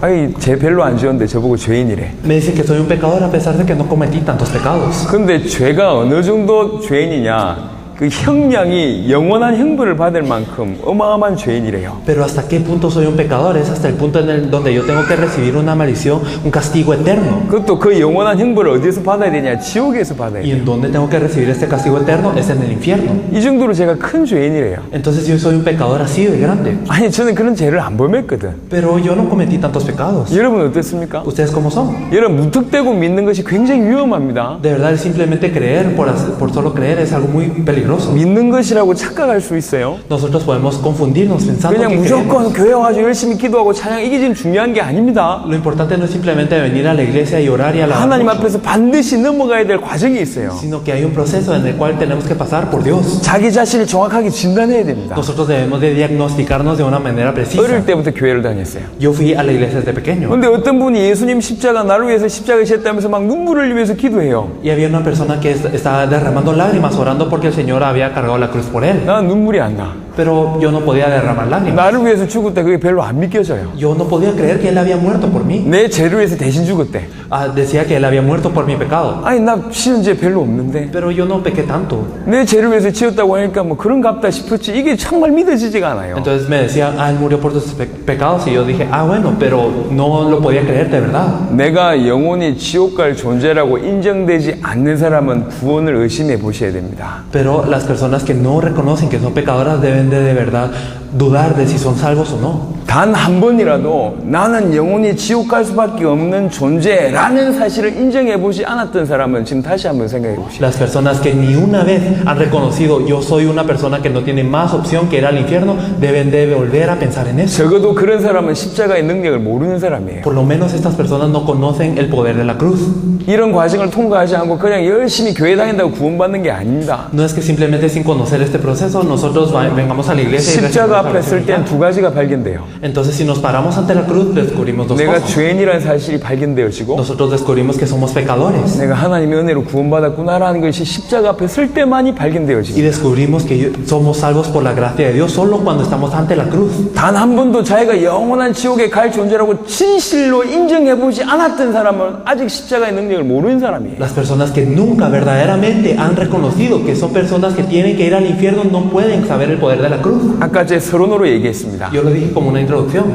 아니, 죄 별로 안 지었는데 저보고 죄인이래. Me dice que soy un pecador a pesar de que no cometí tantos pecados. 근데 죄가 어느 정도 죄인이냐? 그 형량이 영원한 형벌을 받을 만큼 어마어마한 죄인이래요. Pero hasta qué punto soy un pecador es hasta el punto en el donde yo tengo que recibir una maldición, un castigo eterno. 그것도 그 영원한 형벌을 어디에서 받아야 되냐? 지옥에서 받아야 ¿Y 돼요. en dónde tengo que recibir este castigo eterno? Es en el infierno. 이 정도로 제가 큰 죄인이래요. Entonces yo soy un pecador así de grande. 아니, 저는 그런 죄를 안 범했거든. Pero yo no cometí tantos pecados. 여러분 어떻습니까? ¿Ustedes cómo son? 여러분 무턱대고 믿는 것이 굉장히 위험합니다. De verdad, simplemente creer por solo creer es algo muy peligroso. 믿는 것이라고 착각할 수 있어요. Nosotros podemos confundirnos pensando 그냥 que 무조건 교회 와서 열심히 기도하고 찬양 이게 지금 중요한 게 아닙니다. lo importante no es simplemente venir a la iglesia y orar y alabar 하나님 mucho, 앞에서 반드시 넘어가야 될 과정이 있어요. sino que hay un proceso en el cual tenemos que pasar por Dios. 자기 자신을 정확하게 진단해야 됩니다. Nosotros debemos de diagnosticarnos de una manera precisa. 어릴 때부터 교회를 다녔어요. Yo fui a la iglesia desde pequeño 근데 어떤 분이 예수님 십자가 나를 위해서 십자가 졌다면서 막 눈물을 흘리면서 기도해요. y había una persona que estaba derramando lágrimas orando porque el Señor había cargado la cruz por él. 나는 눈물이 안 나. Pero yo no podía derramar lágrimas. 나를 위해서 죽었다 그게 별로 안 믿겨져요. Yo no podía creer que él había muerto por mí. 내 죄를 위해서 대신 죽었대. Decía que él había muerto por mi pecado. 아니 나 지은 죄 별로 없는데 Pero yo no pequé tanto. 내 죄를 위해서 지었다고 하니까 뭐 그런갑다 싶었지 이게 정말 믿어지지가 않아요. Entonces me decía, él murió por tus pecados. Y yo dije, bueno, pero no lo podía creer de verdad. 내가 영원히 지옥 갈 존재라고 인정되지 않는 사람은 구원을 의심해 보셔야 됩니다. Pero las personas que no reconocen que son pecadoras deben de verdad dudar de si son salvos o no. 단 한 번이라도 나는 영원히 지옥 갈 수밖에 없는 존재라는 사실을 인정해 보지 않았던 사람은 지금 다시 한번 생각해 보시죠. Las personas que ni una vez han reconocido yo soy una persona que no tiene más opción que ir al infierno deben de volver a pensar en eso. 적어도 그런 사람은 십자가의 능력을 모르는 사람이에요. Por lo menos estas personas no conocen el poder de la cruz. 이런 과정을 통과하지 않고 그냥 열심히 교회 다닌다고 구원받는 게 아닙니다. No es que simplemente sin conocer este proceso nosotros vengamos a la iglesia y 십자가 앞에 recibamos 설 땐 두 가지가 발견돼요. Entonces, si nos paramos ante la cruz, descubrimos dos 내가 cosas. 죄인이라는 사실이 발견되어지고 Nosotros descubrimos que somos pecadores. 내가 하나님의 은혜로 구원받았구나라는 것이 십자가 앞에 설 때만이 Y 발견되어집니다. descubrimos que somos salvos por la gracia de Dios solo cuando estamos ante la cruz. 단 한 번도 자기가 영원한 지옥에 갈 존재라고 진실로 인정해보지 않았던 사람은 아직 십자가의 능력을 모르는 사람이에요. Las personas que nunca verdaderamente han reconocido que son personas que tienen que ir al infierno no pueden saber el poder de la cruz. 아까 제 서론으로 얘기했습니다. Yo lo dije como una introducción.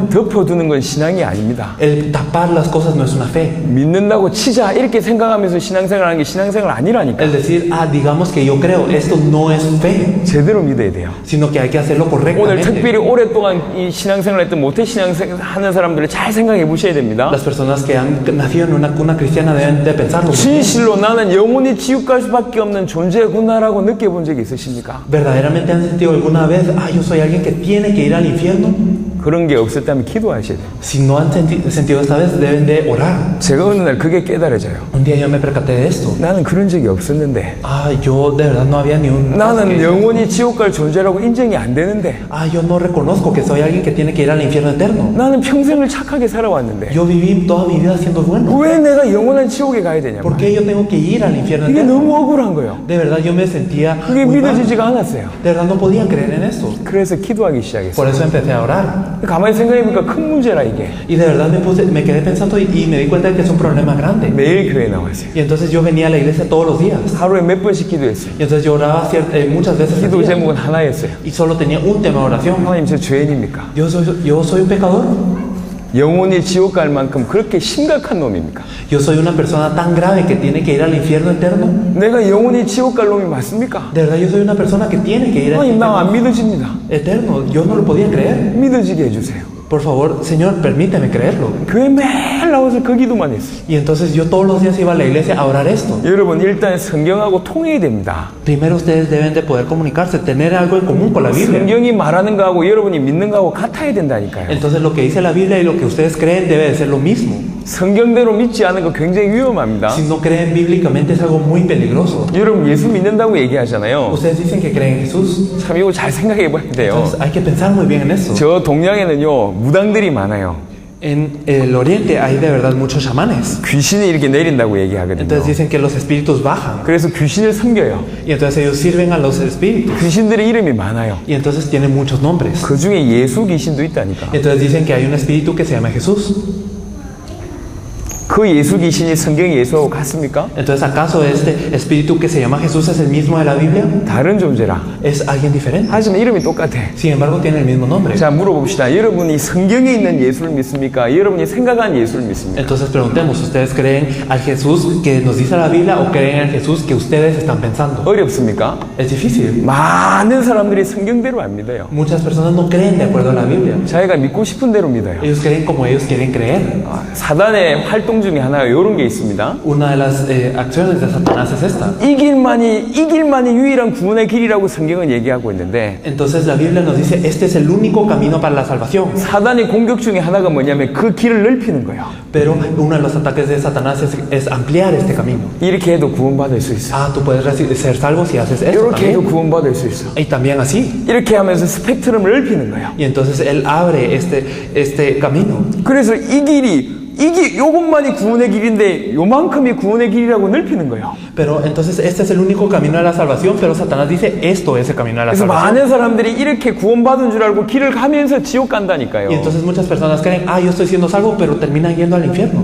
덮어두는 건 신앙이 아닙니다. El tapar las cosas no es una fe. 믿는다고 치자 이렇게 생각하면서 신앙생활하는 게 신앙생활 아니라니까. El decir, digamos que yo creo, esto no es fe, 제대로 믿어야 돼요. sino que hay que hacerlo 오늘 correctamente. 특별히 오랫동안 이 신앙생활을 했던 모태 신앙생활 하는 사람들을 잘 생각해 보셔야 됩니다. Las personas que han nacido en una cuna cristiana deben de pensarlo. 진실로 나는 영원히 지옥 갈 수밖에 없는 존재구나라고 느껴본 적이 있으십니까? ¿Verdaderamente han sentido alguna vez, yo soy alguien que tiene que ir al infierno? 그런 게 없었다면 기도하셔야 돼요. Si no han sentido esta vez, deben de orar. 제가 어느 날 그게 깨달아져요. Un día yo me percaté de esto. 나는 그런 적이 없었는데 Yo de verdad no había ni un... 나는 영원히 지옥 갈 존재라고 인정이 안 되는데 yo no reconozco que soy alguien que tiene que ir al infierno eterno. 나는 평생을 착하게 살아왔는데 Yo viví toda mi vida siendo bueno. 왜 내가 영원한 지옥에 가야 되냐고. ¿Por qué yo tengo que ir al infierno 이게 eterno? 너무 억울한 거예요. De verdad yo me sentía 그게 muy mal. 믿어지지가 않았어요. De verdad no podía creer en esto. 그래서 기도하기 시작했어요. Por eso empecé a orar. 가만히 생각해보니까 큰 문제라 이게. Y de verdad me quedé pensando y me di cuenta de que es un problema grande. 매일 교회 나왔어요. Y entonces yo venía a la iglesia todos los días. 하루에 몇 번씩 기도했어요. Y entonces yo oraba muchas veces al 기도 día. 제목은 하나였어요. Y solo tenía un tema de oración. 하나님 저 죄인입니까? Yo soy un pecador. 영원히 지옥 갈 만큼 그렇게 심각한 놈입니까? Yo soy una persona tan grave que tiene que ir al infierno eterno. 내가 영원히 지옥 갈 놈이 맞습니까? De verdad yo soy una persona que tiene que ir al 하나님 나 안 infierno 믿어집니다. eterno. Yo no lo podía creer. 믿어지게 해주세요. Por favor, Señor, permíteme creerlo. 교회 매일 나와서 그 기도만 했어요. Y entonces yo todos los días iba a la iglesia a orar esto. 여러분 일단 성경하고 통해야 됩니다. Primero ustedes deben de poder comunicarse, tener algo en común con la Biblia. 성경이 말하는 거하고 여러분이 믿는 거하고 같아야 된다니까요. Entonces lo que dice la Biblia y lo que ustedes creen debe de ser lo mismo. 성경대로 믿지 않은 거 굉장히 위험합니다. Si no creen bíblicamente es algo muy peligroso. 여러분 예수 믿는다고 얘기하잖아요. Ustedes dicen que creen en Jesús. 참 이거 잘 생각해 봐야 돼요. Entonces hay que pensar muy bien en eso. 저 동양에는요 무당들이 많아요. En el oriente hay de verdad muchos chamanes. 귀신이 이렇게 내린다고 얘기하거든요. Entonces dicen que los espíritus bajan. 그래서 귀신을 섬겨요. Y entonces ellos sirven a los espíritus. 귀신들의 이름이 많아요. Y entonces tienen muchos nombres. 그 중에 예수 귀신도 있다니까. Entonces dicen que hay un espíritu que se llama Jesús. 그 예수 귀신이 성경 예수하고 같습니까? Entonces, ¿acaso este espíritu que se llama Jesús es el mismo de la Biblia? 다른 존재라. Es alguien diferente. 하지만 이름이 똑같아. Sin embargo, tiene el mismo nombre. 자, 물어봅시다. 여러분이 성경에 있는 예수를 믿습니까? 여러분이 생각한 예수를 믿습니까? Entonces preguntemos, ¿ustedes creen al Jesús que nos dice la Biblia o creen al Jesús que ustedes están pensando? 어렵습니까? Es difícil. 많은 사람들이 성경대로 안 믿어요. Muchas personas no creen de acuerdo a la Biblia. 자기가 믿고 싶은 대로 믿어요. Ellos creen como ellos quieren creer. 사단의 활동 중에 하나가 이런 게 있습니다. Una de las acciones de Satanás es esta. 이 길만이 유일한 구원의 길이라고 성경은 얘기하고 있는데 Entonces la Biblia nos dice, este es el único camino para la salvación. 사단의 공격 중에 하나가 뭐냐면 그 길을 넓히는 거예요. Pero uno de los ataques de Satanás es ampliar este camino. 이렇게 해도 구원받을 수 있어. Tú puedes ser salvo si haces esto 이렇게 해도 también. 구원받을 수 있어. Y también así. 이렇게 하면서 스펙트럼을 넓히는 거예요. Y entonces Él abre este camino. 그래서 요것만이 구원의 길인데 요만큼이 구원의 길이라고 넓히는 거예요. Pero entonces este es el único camino a la salvación, pero Satanás dice, esto es el camino a la 그래서 salvación. 많은 사람들이 이렇게 구원받은 줄 알고 길을 가면서 지옥 간다니까요. Y entonces muchas personas creen, yo estoy siendo salvo, pero terminan yendo al infierno.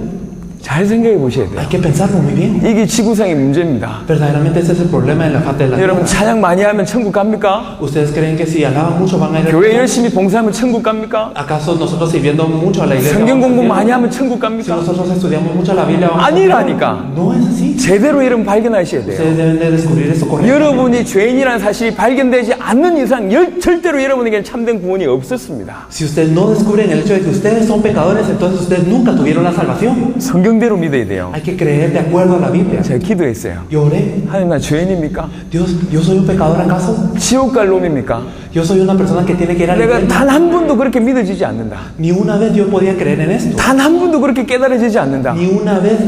잘 생각해 보셔야 돼요. Hay que pensarlo muy bien. 이게 지구상의 문제입니다. Verdaderamente ese es el problema en la faz de la 여러분 tierra. 찬양 많이 하면 천국 갑니까? ¿Ustedes creen que si alaban mucho van a ir al 교회 infierno? 열심히 봉사하면 천국 갑니까? ¿Acaso nosotros sirviendo mucho a la iglesia 성경 vamos al 공부 cielo? 많이 하면 천국 Si 갑니까? nosotros estudiamos mucho la Biblia vamos al cielo? 아니라니까. No es así. 제대로 이름 발견하셔야 돼요. Ustedes deben de descubrir esto correctamente. 여러분이 죄인이라는 사실이 발견되지 않는 이상 절대로 여러분에게는 참된 구원이 없었습니다. Si ustedes no descubren el hecho de que ustedes son pecadores, entonces ustedes nunca tuvieron la salvación. 성경대로 믿어야 돼요. Hay que creer de acuerdo a la Biblia. 제가 기도했어요. Yo oré. 하나님 나 죄인입니까? Dios, ¿yo soy un pecador acaso? 지옥 갈 놈입니까? Yo soy una persona que tiene que ir al 내가 infierno. 단 한 번도 그렇게 믿어지지 않는다. Ni una vez yo podía creer en esto. 단 한 번도 그렇게 깨달아지지 않는다. Ni una vez,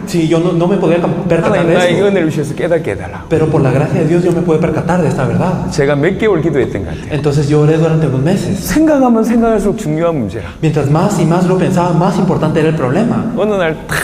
sí, yo no me podía percatar 하나님 de 나에게 esto. 은혜를 주셔서 깨닫게 해달라. Pero por la gracia de Dios yo me pude percatar de esta verdad. 제가 몇 개월 기도했던 것 같아요. Entonces yo oré durante unos meses. 생각하면 생각할수록 중요한 문제라. Mientras más y más lo pensaba, más importante era el problema. 어느 날 탁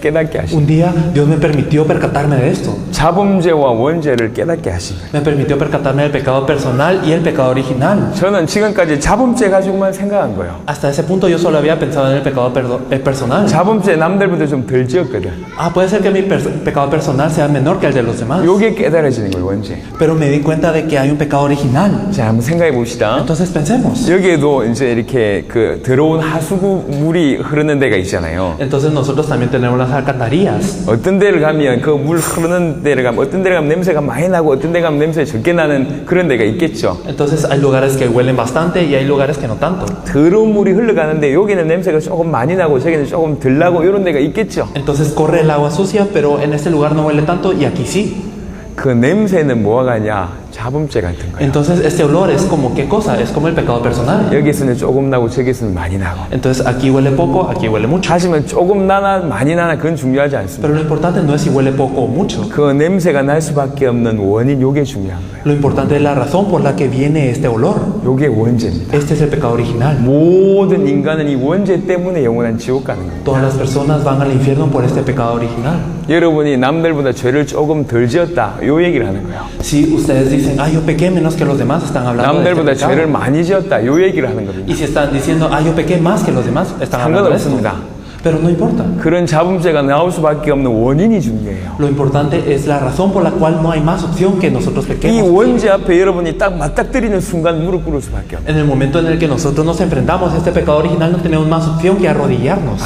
깨닫게 하시고 Un día Dios me permitió percatarme de esto. 자범죄와 원죄를 깨닫게 하신 거예요. Me permitió percatarme del pecado personal y el pecado original. 저는 지금까지 자범죄 가지고만 생각한 거예요. Hasta ese punto yo solo había pensado en el pecado personal. 자범죄 남들보다 좀 덜 지었거든. Puede ser que mi pecado personal sea menor que el de los demás. 요게 깨달아지는 거예요, 원죄. Pero me di cuenta de que hay un pecado original. 자, 한번 생각해 봅시다. Entonces pensemos. 여기에도 이제 이렇게 그 더러운 하수구 물이 흐르는 데가 있잖아요. Entonces nosotros también tenemos las alcantarillas. 어떤 데를 가면 그 물 흐르는 데를 가면 어떤 데를 가면 냄새가 많이 나고 어떤 데 가면 냄새 적게 나는 그런 데가 있겠죠. Entonces hay lugares que huelen bastante y hay lugares que no tanto. 더러운 물이 흘러가는데 여기는 냄새가 조금 많이 나고 저기는 조금 덜 나고 이런 데가 있겠죠. Entonces corre el agua sucia, pero en este lugar no huele tanto y aquí sí. 그 냄새는 뭐가 가냐? 자범죄 같은 거예요. Entonces este olor es como ¿qué cosa? Es como el pecado personal. 여기서는 조금 나고 저기서는 많이 나고. Entonces aquí huele poco, aquí huele mucho. 하지만 조금 나나 많이 나나 그건 중요하지 않습니다. Pero lo importante no es si huele poco o mucho. 그 냄새가 날 수밖에 없는 원인 요게 중요한 거예요. Lo importante es la razón por la que viene este olor. 요게 원죄입니다. Este es el pecado original. 모든 인간은 이 원죄 때문에 영원한 지옥 가는 겁니다. Todas las personas van al infierno por este pecado original. 여러분이 남들보다 죄를 조금 덜 지었다 요 얘기를 하는 거예요. Si ustedes dicen, yo pequé menos que los demás, están hablando de este 남들보다 죄를 pecado. 많이 지었다 요 얘기를 하는 겁니다. Y si están diciendo, yo pequé más que los demás, están hablando de esto. 상관없습니다. Pero no importa. 그런 자범죄가 나올 수밖에 없는 원인이 중요해요. Lo importante es la razón por la cual no hay más opción que nosotros 이 pequemos. 원죄 앞에 여러분이 딱 맞닥뜨리는 순간 무릎 꿇을 수밖에 없어요. En el momento en el que nosotros nos enfrentamos a este pecado original, no tenemos más opción que arrodillarnos.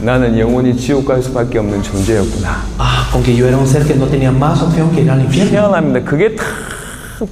나는 영원히 지옥 갈 수밖에 없는 존재였구나. Con que yo era un ser que no tenía más opción que ir al infierno. 희한합니다. 그게 탁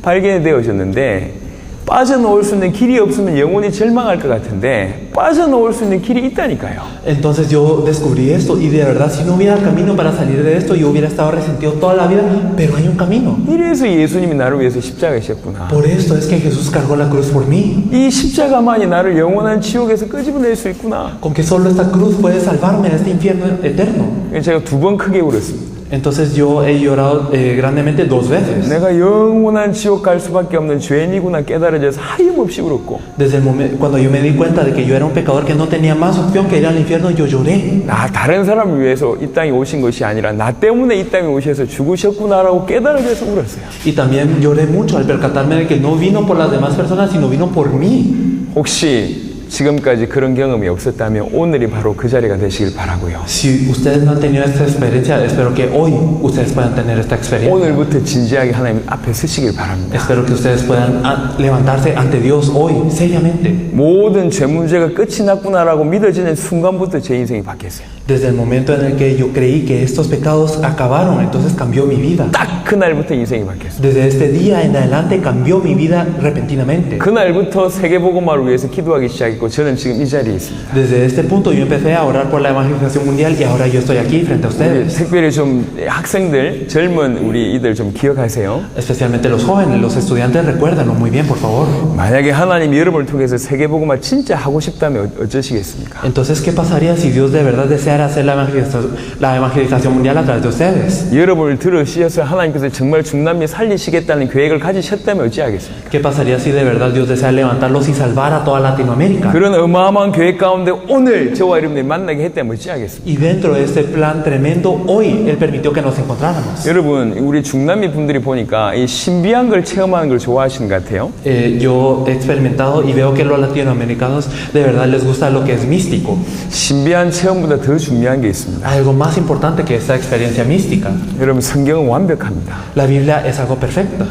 발견되어졌는데 빠져나올 수 있는 길이 없으면 영원히 절망할 것 같은데 빠져나올 수 있는 길이 있다니까요. Entonces yo descubrí esto y de verdad si no hubiera camino para salir de esto yo hubiera estado resentido toda la vida, pero hay un camino. 이래서 예수님이 나를 위해서 십자가에 지셨구나. Por esto es que Jesús cargó la cruz por mí. 이 십자가만이 나를 영원한 지옥에서 끄집어낼 수 있구나. Con que solo esta cruz puede salvarme de este infierno eterno. 제가 2번 크게 울었습니다. Entonces yo he llorado grandemente 2 veces. 내가 영원한 지옥 갈 수밖에 없는 죄인이구나 깨달아져서 하염없이 울었고 Desde el momento cuando yo me di cuenta de que yo era un pecador que no tenía más opción que ir al infierno, yo lloré. 다른 사람을 위해서 이 땅에 오신 것이 아니라 나 때문에 이 땅에 오셔서 죽으셨구나라고 깨달아져서 울었어요. Y también lloré mucho al percatarme de que no vino por las demás personas, sino vino por mí. 혹시 지금까지 그런 경험이 없었다면 오늘이 바로 그 자리가 되시길 바라고요. Si ustedes no han tenido esta experiencia, espero que hoy ustedes puedan tener esta experiencia. 오늘부터 진지하게 하나님 앞에 서시길 바랍니다. Espero que ustedes puedan levantarse ante Dios hoy, seriamente. 모든 죄 문제가 끝이 났구나라고 믿어지는 순간부터 제 인생이 바뀌었어요. Desde el momento en el que yo creí que estos pecados acabaron, entonces cambió mi vida. 딱 그날부터 인생이 바뀌었어요. Desde este día en adelante cambió mi vida repentinamente. 그날부터 세계복음화를 위해서 기도하기 시작했고 저는 지금 이 자리에 있습니다. Desde este punto yo empecé a orar por la evangelización mundial y ahora yo estoy aquí frente a ustedes. 특별히 좀 학생들, 젊은 우리 이들 좀 기억하세요. Especialmente los jóvenes, los estudiantes, recuérdenlo muy bien, por favor. 만약에 하나님이 여러분을 통해서 세계복음화 진짜 하고 싶다면 어쩌시겠습니까? Entonces, ¿qué pasaría si Dios de verdad deseara hacer la evangelización mundial a través de ustedes? 여러분을 들으셔서 하나님께서 정말 중남미 살리시겠다는 계획을 가지셨다면 어찌하겠습니까? ¿Qué pasaría si de verdad Dios desea levantarlos y salvar a toda Latinoamérica? 그런 어마어마한 계획 가운데 오늘 저와 여러분이 만나게 했다면 어찌하겠습니까? Y dentro de este plan tremendo, hoy Él permitió que nos encontráramos. 여러분, 우리 중남미 분들이 보니까 이 신비한 걸 체험하는 걸 좋아하시는 것 같아요. Yo he experimentado y veo que los latinoamericanos de verdad les gusta lo que es místico. 신비한 체험보다 더 중요한 게 있습니다. Algo más importante que esta experiencia mística. 여러분, 성경은 완벽합니다. La Biblia es algo perfecto.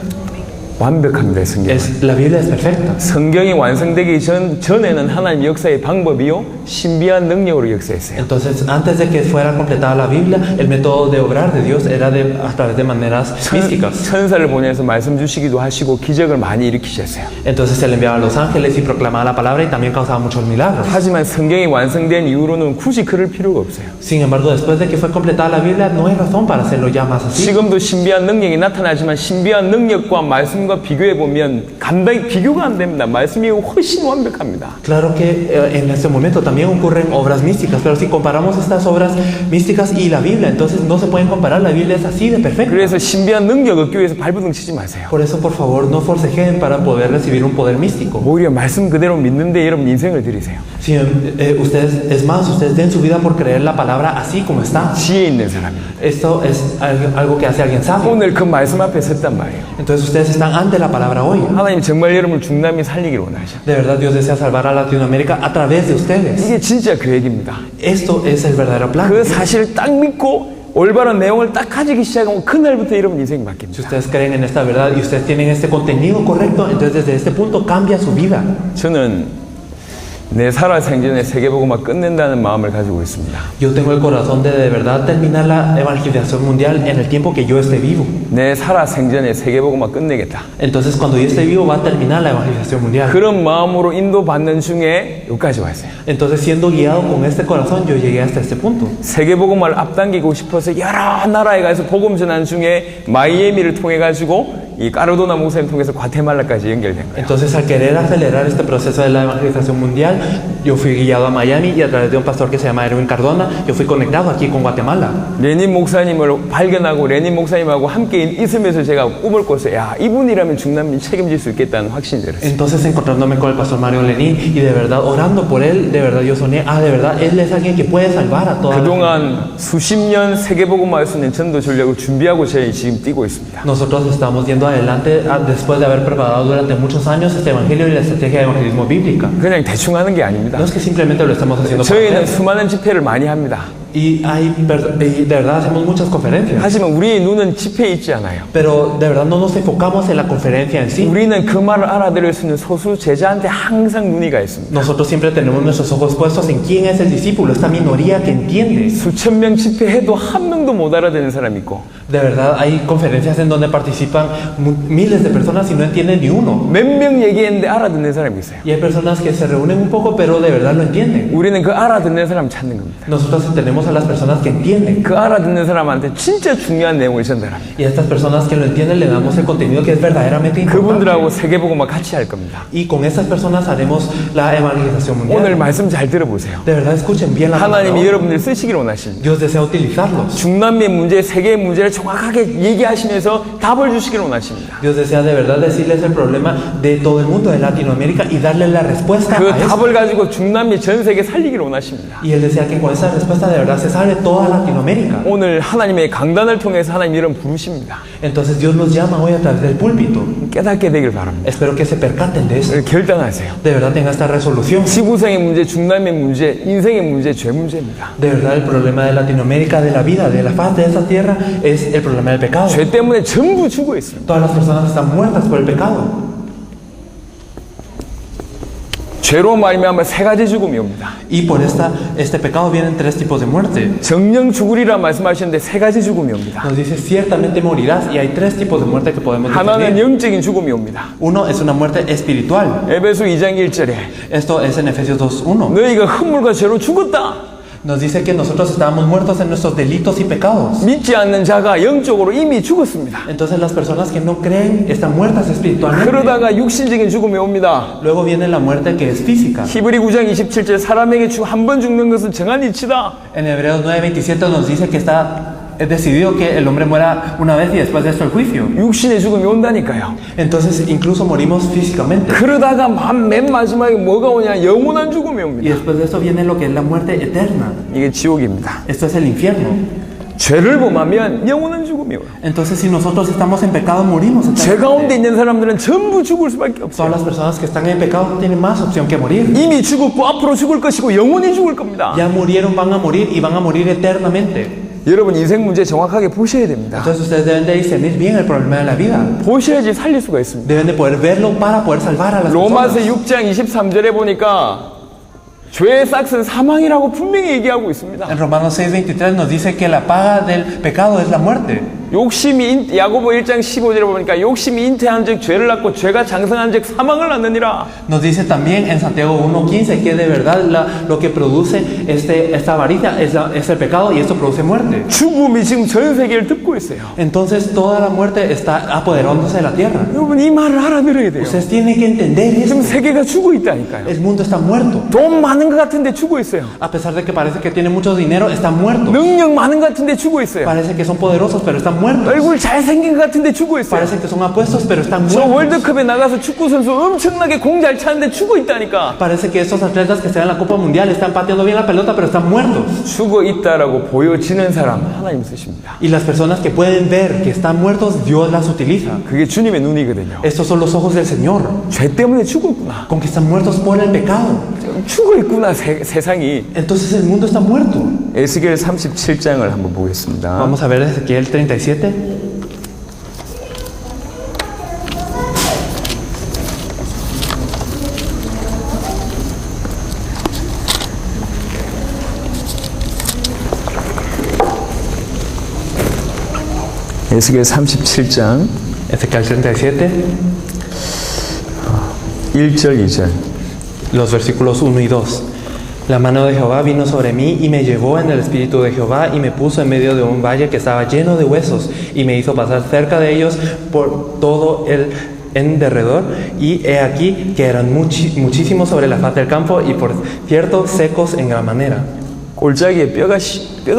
완벽합니다, 성경. La Biblia es perfecta. 성경이 완성되기 전에는 하나님 역사의 방법이요 신비한 능력으로 역사했어요. Entonces, antes de que fuera completada la Biblia, el método de obrar de Dios era a través de maneras místicas. 천사를 보내서 말씀 주시기도 하시고 기적을 많이 일으키셨어요. Entonces, Él enviaba a los ángeles y proclamaba la palabra y también causaba muchos milagros. 하지만 성경이 완성된 이후로는 굳이 그럴 필요가 없어요. Sin embargo, después de que fue completada la Biblia, no hay razón para hacerlo ya más así. 지금도 신비한 능력이 나타나지만 신비한 능력과 말씀과 말씀과 비교해 보면 감당이 비교가 안 됩니다. 말씀이 훨씬 완벽합니다. Claro que en este momento también ocurren obras místicas, pero si comparamos estas obras místicas y la Biblia, entonces no se pueden comparar. La Biblia es así de perfecta. 그래서 신비한 능력 얻기 위해서 발버둥 치지 마세요. Por eso, por favor, no forcejeen para poder recibir un poder místico. 오히려 말씀 그대로 믿는데 여러분 인생을 드리세요. Si ustedes, es más, ustedes den su vida por creer la palabra así como está. 지혜 있는 사람입니다. Esto es algo que hace alguien sabio. 오늘 그 말씀 앞에 섰단 말이에요. Entonces ustedes están ante la palabra hoy. 하나님 정말 여러분을 중남미 살리기를 원하셔. De verdad, Dios desea salvar a Latinoamérica a través de ustedes. 이게 진짜 계획입니다. Esto es el verdadero plan. 그 사실을 딱 믿고 올바른 내용을 딱 가지기 시작하면 그날부터 여러분 인생이 Si 바뀝니다. ustedes creen en esta verdad y ustedes tienen este contenido correcto, entonces desde este punto cambia su vida. 저는 내 살아 생전에 세계복음화 끝낸다는 마음을 가지고 있습니다. Yo tengo el corazón de verdad terminar la evangelización mundial en el tiempo que yo esté vivo. 내 살아 생전에 세계복음화 끝내겠다. Entonces cuando yo esté vivo va a terminar la evangelización mundial. 그런 마음으로 인도받는 중에 여기까지 왔어요. Entonces siendo guiado con este corazón yo llegué hasta este punto. 세계복음화를 앞당기고 싶어서 여러 나라에 가서 복음 전한 중에 마이애미를 통해 가지고 이 까르도나 목사님 통해서 과테말라까지 연결된 거예요. Entonces al querer acelerar este proceso de la evangelización mundial, yo fui guiado a Miami y a través de un pastor que se llama Erwin Cardona, yo fui conectado aquí con Guatemala. 레닌 목사님을 발견하고 레닌 목사님하고 함께 있으면서 제가 꿈을 꿨어요. 야, 이분이라면 중남미 책임질 수 있겠다는 확신이 들었어요. Entonces encontrándome con el pastor Mario Lenín y de verdad orando por él, de verdad yo soñé, de verdad él es alguien que puede salvar a toda la gente. 그동안 수십 년 세계복음화할 수 있는 전도 전략을 준비하고 저희 지금 뛰고 있습니다. Nosotros estamos yendo adelante después de haber preparado durante muchos años este evangelio y la estrategia de evangelismo bíblica. 그냥 대충 하는 게 아닙니다. No es que simplemente lo estamos haciendo por 저희는 hacer. 수많은 집회를 많이 합니다. Y de verdad hacemos muchas conferencias. 하지만 우리의 눈은 집회에 있지 않아요. Pero de verdad no nos enfocamos en la conferencia en sí. 우리는 그 말을 알아들을 수 있는 소수 제자한테 항상 눈이 가 있습니다. Nosotros siempre tenemos nuestros ojos puestos en quién es el discípulo, esta minoría que entiende. 수천 명 집회해도 한 명도 못 알아듣는 사람이 있고 De verdad hay conferencias en donde participan miles de personas y no entienden ni uno. 몇 명 얘기했는데 알아듣는 사람이 있어요. Y hay personas que se reúnen un poco pero de verdad lo entienden. 우리는 그 알아듣는 사람 찾는 겁니다. Nosotros tenemos a las personas que entienden. 그 알아듣는 사람한테 진짜 중요한 내용을 전달합니다. Y a estas personas que lo entienden le damos el contenido que es verdaderamente 그분들하고 importante. 세계복음화 같이 할 겁니다. Y con estas personas haremos la evangelización mundial. 오늘 말씀 잘 들어보세요. De verdad escuchen bien la palabra. 하나님이 여러분들 쓰시길 원하십니다. Dios desea utilizarlos. 중남미의 문제, 세계의 문제를 정확하게 얘기하시면서 답을 주시길 원하십니다. Dios desea de verdad decirles el problema de todo el mundo de Latinoamérica y darle la respuesta 그 a esto. 답을 가지고 중남미 전 세계 살리길 원하십니다. Y Él desea que con esa respuesta de verdad se salve toda Latinoamérica. 오늘 하나님의 강단을 통해서 하나님 여러분 부르십니다. Entonces Dios nos llama hoy a través del púlpito. 깨닫게 되길 바랍니다. Espero que se percaten de eso. 결단하세요. De verdad tenga esta resolución. 지구상의 문제, 중남미의 문제, 인생의 문제, 죄 문제입니다. De verdad el problema de Latinoamérica, de la vida, de la faz de esa tierra es el problema del pecado. 죄 때문에 전부 죽어 있습니다. Todas las personas están muertas por el pecado. 죄로 말미암아 세 가지 죽음이 옵니다. Y por este pecado vienen tres tipos de muerte. 정령 죽으리라 말씀하셨는데 세 가지 죽음이 옵니다. Nos dice ciertamente morirás y hay tres tipos de muerte que podemos 하나는 definir. 영적인 죽음이 옵니다. Uno es una muerte espiritual. 에베소 2장 1절에 Esto es en Efesios 2:1. 너희가 흠물과 죄로 죽었다. Nos dice que nosotros estábamos muertos en nuestros delitos y pecados. 믿지 않는 자가 영적으로 이미 죽었습니다. Entonces las personas que no creen están muertas espiritualmente. 그러다가 육신적인 죽음이 옵니다. Luego viene la muerte que es física. 히브리 9장 27절 사람에게 한 번 죽는 것은 정한 이치다. En Hebreos 9:27 nos dice que es decidido que el hombre muera una vez y después de esto el juicio. 육신의 죽음이 온다니까요. Entonces incluso morimos físicamente. 그러다가 맨 마지막에 뭐가 오냐? 영원한 죽음이 Y 옵니다. después de eso viene lo que es la muerte eterna. 이게 지옥입니다. Esto es el infierno. 죄를 범하면 영원한 죽음이 와요. Entonces si nosotros estamos en pecado morimos 죄 가운데 eternamente. 있는 사람들은 전부 죽을 수밖에 Todas 없어요. las personas que están en pecado no tienen más opción que morir. 이미 죽었고 앞으로 죽을 것이고 영원히 죽을 겁니다. Ya murieron, van a morir y van a morir eternamente. 여러분 인생 문제 정확하게 보셔야 됩니다. Entonces ustedes deben de discernir bien el problema de la vida. 보셔야지 살릴 수가 있습니다. Deben de poder verlo para poder salvar a las 로마서 personas. 6장 23절에 보니까 죄의 싹은 사망이라고 분명히 얘기하고 있습니다. En Romanos 6:23 nos dice que la paga del pecado es la muerte. 욕심이 야고보 1장 15절에 보니까 욕심이 잉태한 즉 죄를 낳고 죄가 장성한 즉 사망을 낳느니라. Nos dice también en Santiago 1:15 que de verdad lo que produce esta avaricia es el pecado y esto produce muerte. 죽음이 지금 전 세계를 덮고 있어요. Entonces toda la muerte está apoderándose de la tierra. 여러분 이 말을 알아들어야 돼요. Ustedes tienen que entender 지금 esto. 세계가 죽어 있다니까요. El mundo está muerto. 돈 많은 것 같은데 죽어 있어요. A pesar de que parece que tiene mucho dinero, están muertos. 능력 많은 것 같은데 죽어 있어요. Parece que son poderosos, pero están muertos. 얼굴 잘생긴 것 같은데 죽어 있어요. Parece que son apuestos, pero están 저 muertos. 월드컵에 나가서 축구 선수 엄청나게 공 잘 차는데 죽어 있다니까. Parece que estos atletas que están en la Copa Mundial están pateando bien la pelota, pero están muertos. 죽어 있다라고 보여지는 사람 하나님 쓰십니다. Y las personas que pueden ver que están muertos, Dios las utiliza. 그게 주님의 눈이거든요. Estos son los ojos del Señor, 죄 때문에 죽어 있구나. con que están muertos por el pecado. 죽어 있구나 세상이. Entonces el mundo está muerto. 에스겔 37장을 한번 보겠습니다. Vamos a ver Ezequiel 37. 에스겔 37장 Ezequiel 37, 1절 2절. los versículos 1 y 2. La mano de Jehová vino sobre mí y me llevó en el espíritu de Jehová y me puso en medio de un valle que estaba lleno de huesos y me hizo pasar cerca de ellos por todo el en derredor y he aquí que eran muchísimos sobre la faz del campo y por cierto secos en gran manera. 골짜기에 뼈가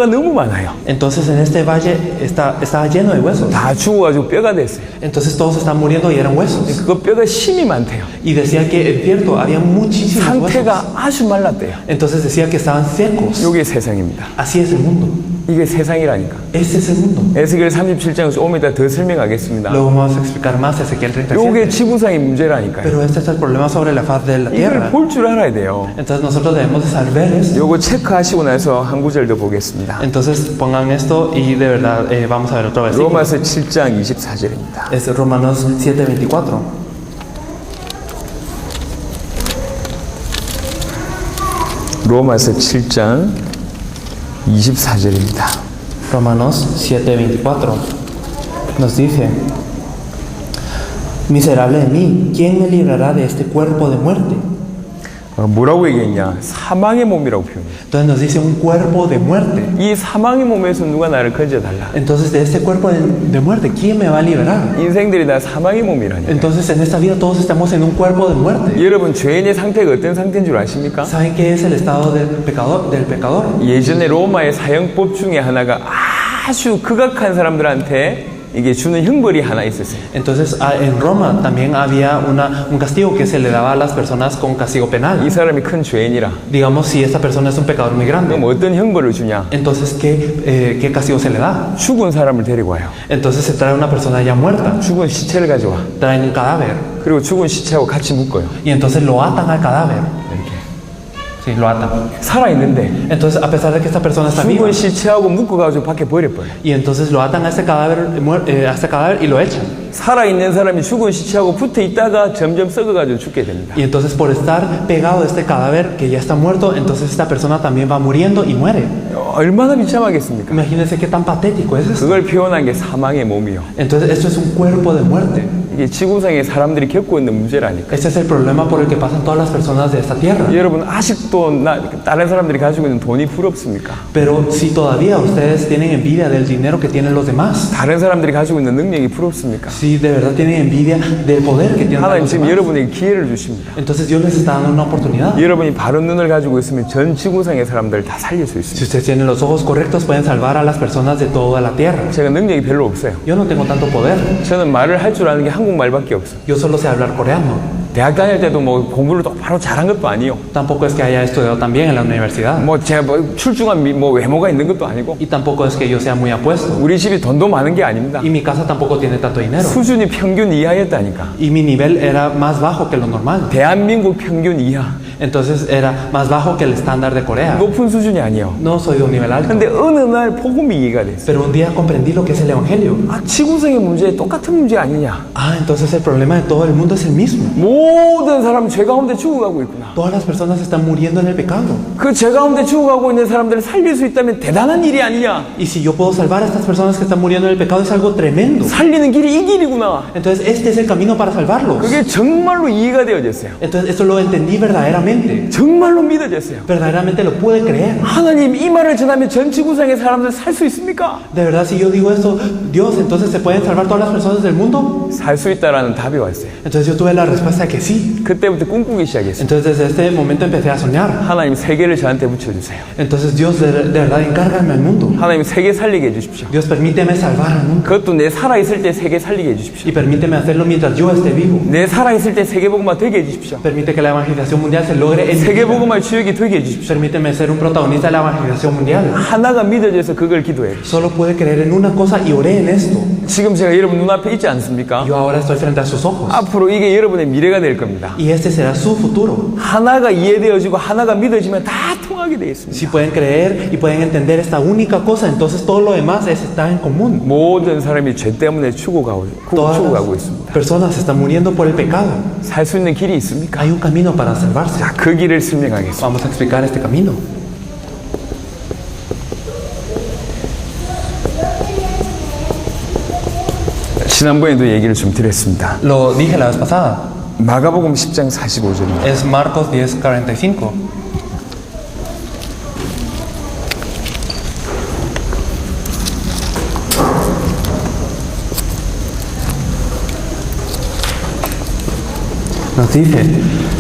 너무 많아요. Entonces en este valle estaba lleno de huesos. 다 죽어가지고 뼈가 됐어요. Entonces todos están muriendo y eran huesos. 그 뼈가 힘이 많대요. Y decía que en cierto había muchísimos huesos. 상태가 아주 말랐대요. Entonces decía que estaban secos. 이게 세상입니다. Así es el mundo. 이게 세상이라니까. Este es el mundo. 에스겔 37장에서 조금 이따 더 설명하겠습니다. Luego vamos a explicar más Ezequiel 이게 37. 지구상의 문제라니까요. Pero este es el problema sobre la faz de la 이걸 tierra. 볼 줄 알아야 돼요. Entonces nosotros debemos de saber esto. 요거 체크하시고 나서 한 구절 더 보겠습니다. Entonces pongan esto y de verdad vamos a ver otro versículo. 로마서 7장 24절입니다. Es Romanos 7:24. 로마서 7장 24절입니다. Romanos 7:24 nos dice: Miserable de mí, ¿quién me librará de este cuerpo de muerte? 뭐라고 얘기했냐? 사망의 몸이라고 표현해요. Entonces nos dice un cuerpo de muerte. 이 사망의 몸에서 누가 나를 건져달라. Entonces de este cuerpo de muerte, ¿quién me va a liberar? 인생들이 다 사망의 몸이라니까. Entonces en esta vida todos estamos en un cuerpo de muerte. 여러분 죄인의 상태가 어떤 상태인 줄 아십니까? ¿Saben qué es el estado del pecador? 예전에 로마의 사형법 중에 하나가 아주 극악한 사람들한테 이게 주는 형벌이 하나 있었어요. Entonces en Roma también había un castigo que se le daba a las personas con castigo 이 penal. 사람이 큰 죄인이라. Digamos si esta persona es un pecador muy grande. 그럼 어떤 형벌을 주냐? Entonces ¿qué castigo se le da? 죽은 사람을 데리고 와요. Entonces se trae una persona ya muerta, 죽은 시체를 가져와. traen un cadáver 그리고 죽은 시체하고 같이 묶어요. y entonces lo atan al cadáver. 이렇게. Sí, lo atan. 살아있는데 Entonces a pesar de que esta persona está viva 죽은 시체하고 묶어가지고 밖에 버려버려요. y entonces lo atan a este cadáver y lo echan. 살아있는 사람이 죽은 시체하고 붙어 있다가 점점 썩어가지고 죽게 됩니다. Y entonces por estar pegado a este cadáver que ya está muerto, entonces esta persona también va muriendo y muere. 얼마나 비참하겠습니까? Imagínense qué tan patético es esto. 그걸 표현한 게 사망의 몸이요. Entonces esto es un cuerpo de muerte. 이게 지구상의 사람들이 겪고 있는 문제라니까. Este es el problema por el que pasan todas las personas de esta tierra. 여러분 아직도 다른 사람들이 가지고 있는 돈이 부럽습니까? Pero si todavía ustedes tienen envidia del dinero que tienen los demás, 다른 사람들이 가지고 있는 능력이 부럽습니까? si de verdad tienen envidia del poder que tienen 하나님 los 지금 demás, 여러분에게 기회를 주십니다. entonces Dios les está dando una oportunidad. 여러분이 바른 눈을 가지고 있으면 전 지구상의 사람들을 다 살릴 수 Si 있습니다. ustedes tienen los ojos correctos, pueden salvar a las personas de toda la tierra. 제가 능력이 별로 없어요. Yo no tengo tanto poder. 저는 말을 할 줄 아는 게 한국말밖에 없어요. Yo solo sé hablar coreano. 대학 다닐 때도 뭐 공부를 똑바로 잘한 것도 아니요. Tampoco es que haya estudiado también en la universidad. 뭐 제가 뭐 출중한 뭐 외모가 있는 것도 아니고. Y tampoco es que yo sea muy apuesto. 우리 집이 돈도 많은 게 아닙니다. Y mi casa tampoco tiene tanto dinero. 수준이 평균 이하였다니까. Y mi nivel era más bajo que lo normal. 대한민국 평균 이하. Entonces era más bajo que el estándar de Corea. 높은 수준이 아니에요. No soy de un nivel alto. 근데 어느 날 복음이 이해가 됐어요. Pero un día comprendí lo que es el Evangelio. 아, 지구상의 문제 똑같은 문제 아니냐. Ah, entonces el problema de todo el mundo es el mismo. 모든 사람 죄 가운데 죽어가고 있구나. Todas las personas están muriendo en el pecado. 그 죄 가운데 죽어가고 있는 사람들을 살릴 수 있다면 대단한 일이 아니냐. Y si yo puedo salvar a estas personas que están muriendo en el pecado es algo tremendo. 살리는 길이 이 길이구나. Entonces este es el camino para salvarlos. 그게 정말로 이해가 되어졌어요. Entonces esto lo entendí verdaderamente. 정말로 믿어졌어요. Verdaderamente lo pude creer. 하나님 이 말을 전하면 전 지구상의 사람들 살 수 있습니까? De verdad, si yo digo esto, Dios, entonces se pueden salvar todas las personas del mundo. 살 수 있다라는 답이 왔어요. Entonces yo tuve la respuesta de que sí. 그때부터 꿈꾸기 시작했어요. Entonces desde este momento empecé a soñar. 하나님 세계를 저한테 붙여주세요. Entonces Dios de verdad encárgame al mundo. 하나님 세계 살리게 해주십시오. Dios permíteme salvar al mundo. 그것도 내 살아있을 때 세계 살리게 해주십시오. Y permíteme hacerlo mientras yo esté vivo. 내 살아있을 때 세계복음화 되게 해주십시오. Permite que la evangelización mundial se logre en mi vida. 세계복음화의 주역이 되게 해주십시오. Permíteme ser un protagonista de la evangelización mundial. 하나가 믿어져서 그걸 기도해요. Solo pude creer en una cosa y oré en esto. 지금 제가 여러분 눈앞에 있지 않습니까? Yo ahora estoy frente a sus ojos. 앞으로 이게 여러분의 미래가 될 겁니다. Y este será su futuro. 하나가 이해되어지고 하나가 믿어지면 다 통하게 되어 있습니다. Si pueden creer y pueden entender esta única cosa, entonces todo lo demás está en común. 모든 사람이 죄 때문에 죽어가고 Todas 있습니다. las personas están muriendo por el pecado. 살 수 있는 길이 있습니까? Hay un camino para salvarse. 자, 그 길을 설명하겠습니다. Vamos a explicar este camino. 지난번에도 얘기를 좀 드렸습니다. Lo dije la vez pasada. 마가복음 10장 45절입니다. Es Marcos 10:45. Nos dice,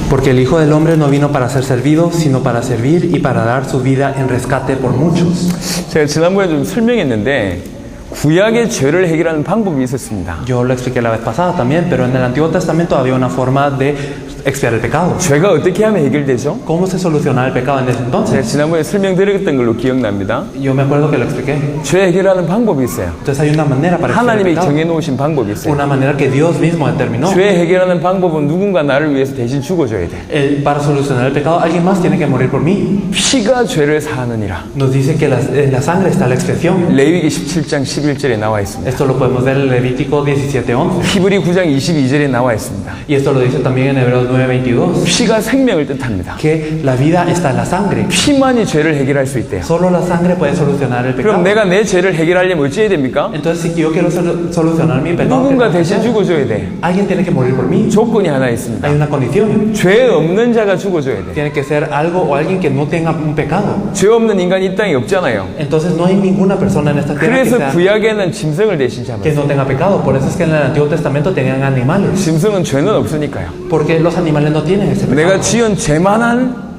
porque el Hijo del Hombre no vino para ser servido, sino para servir y para dar su vida en rescate por muchos. 제가 지난번에 좀 설명했는데 구약의 죄를 해결하는 방법이 있었습니다. Yo lo expliqué la vez pasada también, pero en el Antiguo Testamento había una forma de expiar el pecado. 죄가 어떻게 하면 해결되죠? ¿Cómo se solucionaba el pecado en ese 제가 entonces? 지난번에 설명드렸던 걸로 기억납니다. Yo me acuerdo que lo expliqué. 죄 해결하는 방법이 있어요. Entonces hay una manera para expiar el 하나님이 pecado. 정해놓으신 방법이 있어요. Una manera que Dios mismo determinó. 죄 해결하는 방법은 누군가 나를 위해서 대신 죽어줘야 돼. Para solucionar el pecado, alguien más tiene que morir por mí. 피가 죄를 사하느니라. Nos dice que en la sangre está la expiación. 레위기 17장 11절에 나와 있습니다. Esto lo podemos ver en Levítico 17:11. 히브리 9장 22절에 나와 있습니다. Y esto lo dice también en Hebreos 9:22. 피가 생명을 뜻합니다. Que la vida está en la sangre. 피만이 죄를 해결할 수 있대요. Solo la sangre puede solucionar el 그럼 pecado. 내가 내 죄를 해결하려면 어찌 해야 됩니까? Entonces, si yo quiero solucionar mi pecado, 누군가 대신 죽어줘야 돼. alguien tiene que morir por mí. 조건이 하나 있습니다. Hay una condición. 죄 없는 자가 죽어줘야 돼. Tiene que ser algo o alguien que no tenga un pecado. 죄 없는 인간이 이 땅에 없잖아요. Entonces, no hay ninguna persona en esta tierra 그래서 구약에는 짐승을 대신 que 잡았어요. no tenga pecado. Por eso es que en el Antiguo Testamento tenían animales. 짐승은 죄는 없으니까요. Porque los animales no tienen ese 내가 pecado. 지은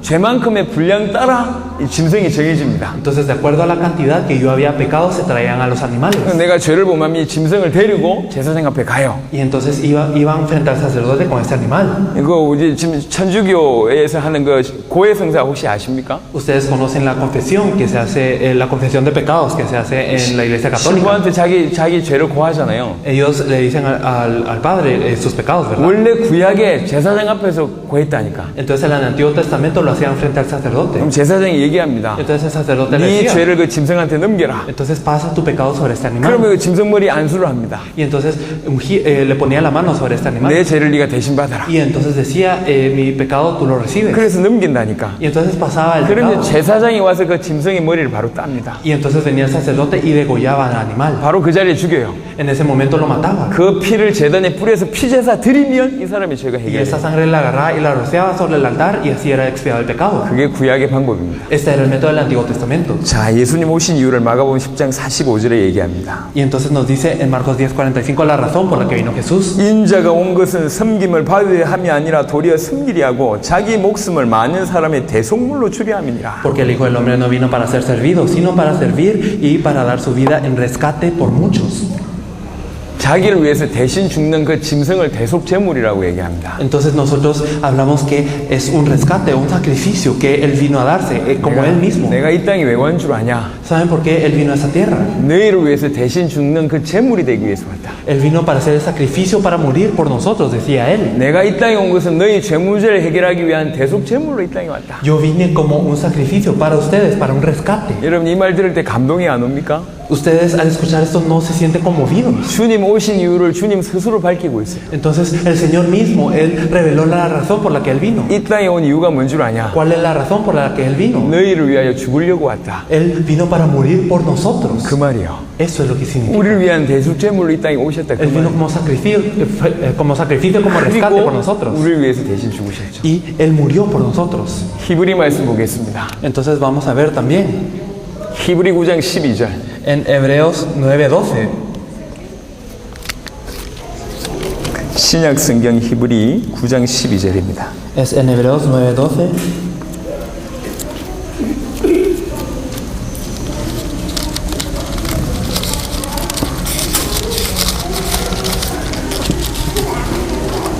죄만큼의 분량 따라 이 짐승이 정해집니다. Entonces, de acuerdo a la cantidad que yo había pecado, se traían a los animales. 내가 죄를 보면 이 짐승을 데리고 제사장 앞에 가요. Y entonces iban frente al sacerdote con este animal. 이거 우리 지금 천주교에서 하는 그 고해성사 혹시 아십니까? Ustedes conocen la confesión que se hace, la confesión de pecados que se hace en la Iglesia Católica. 신부한테 자기 죄를 고하잖아요. Ellos le dicen al Padre sus pecados, ¿verdad? 원래 구약에 제사장 앞에서 고했다니까. Entonces en el Antiguo Testamento lo hacían frente al sacerdote. 그럼 제사장이 얘기합니다. Entonces el sacerdote le 네 decía, 죄를 그 짐승한테 넘겨라. entonces pasa tu pecado sobre este animal. 그러면 그 짐승 머리 안수를 합니다. Y entonces le ponía la mano sobre este animal. 내 죄를 네가 대신 받아라. Y entonces decía, mi pecado tú lo recibes. 그래서 넘긴다니까. Y entonces pasaba el 그러면 pecado. 제사장이 와서 그 짐승의 머리를 바로 땁니다. Y entonces venía el sacerdote y degollaba al animal. 바로 그 자리에 죽여요. En ese momento lo mataba. 그 피를 제단에 뿌려서 피제사 드리면 이 사람의 죄가 Y 해결돼요. esa sangre la agarraba y la rociaba sobre el altar y así era expiado el pecado. 그게 구약의 방법입니다. Este era el método del Antiguo Testamento. 자, 예수님 오신 이유를 마가복음 10장 45절에 얘기합니다. Y entonces nos dice en Marcos 10:45 la razón por la que vino Jesús. 인자가 온 것은 섬김을 받으려 함이 아니라 도리어 섬기려 하고 자기 목숨을 많은 사람의 대속물로 주려 함이니라. Porque el Hijo del Hombre no vino para ser servido, sino para servir y para dar su vida en rescate por muchos. 자기를 위해서 대신 죽는 그 짐승을 대속제물이라고 얘기합니다. Entonces nosotros hablamos que es un rescate, un sacrificio que Él vino a darse, como Él mismo. 내가 이 땅에 왜 온 줄 아냐? ¿Saben por qué Él vino a esta tierra? 너희를 위해서 대신 죽는 그 제물이 되기 위해서 왔다. Él vino para hacer el sacrificio para morir por nosotros, decía Él. 내가 이 땅에 온 것은 너희 죄 문제를 해결하기 위한 대속제물로 이 땅에 왔다. Yo vine como un sacrificio para ustedes, para un rescate. 여러분 이 말 들을 때 감동이 안 옵니까? Ustedes al escuchar esto no se sienten conmovidos. 주님 오신 이유를 주님 스스로 밝히고 있어요. Entonces el Señor mismo, Él reveló la razón por la que Él vino. 이 땅에 온 이유가 뭔 줄 아냐? ¿Cuál es la razón por la que Él vino? 너희를 위하여 죽으려고 왔다. Él vino para morir por nosotros. 그 말이요. Eso es lo que significa. 우리를 위한 대속제물로 이 땅에 오셨다. 그 Él vino 말. como sacrificio, como rescate por 그리고 nosotros. 우리를 위해서 대신 죽으셨죠. Y Él murió por nosotros. 히브리 말씀 보겠습니다. Entonces vamos a ver también 히브리 9장 12절. en Hebreos 9:12. 신약 성경 히브리 9장 12절입니다. Es en Hebreos 9:12.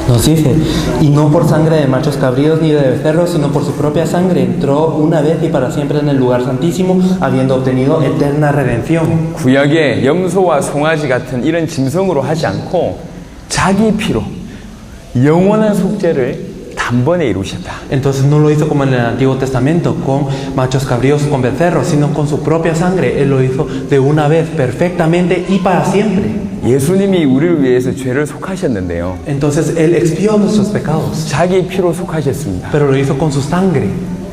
Nos dice, y no por sangre de machos cabríos ni de becerros, sino por su propia sangre entró una vez y para siempre en el lugar santísimo, habiendo obtenido eterna redención. 구약에 염소와 송아지 같은 이런 짐승으로 하지 않고 자기 피로 영원한 속죄를 단번에 이루셨다. Entonces no lo hizo como en el Antiguo Testamento, con machos cabríos, con becerros, sino con su propia sangre. Él lo hizo de una vez, perfectamente y para siempre. 예수님이 우리를 위해서 죄를 속하셨는데요. Entonces Él expió nuestros pecados, 자기 피로 속하셨습니다. pero lo hizo con su sangre.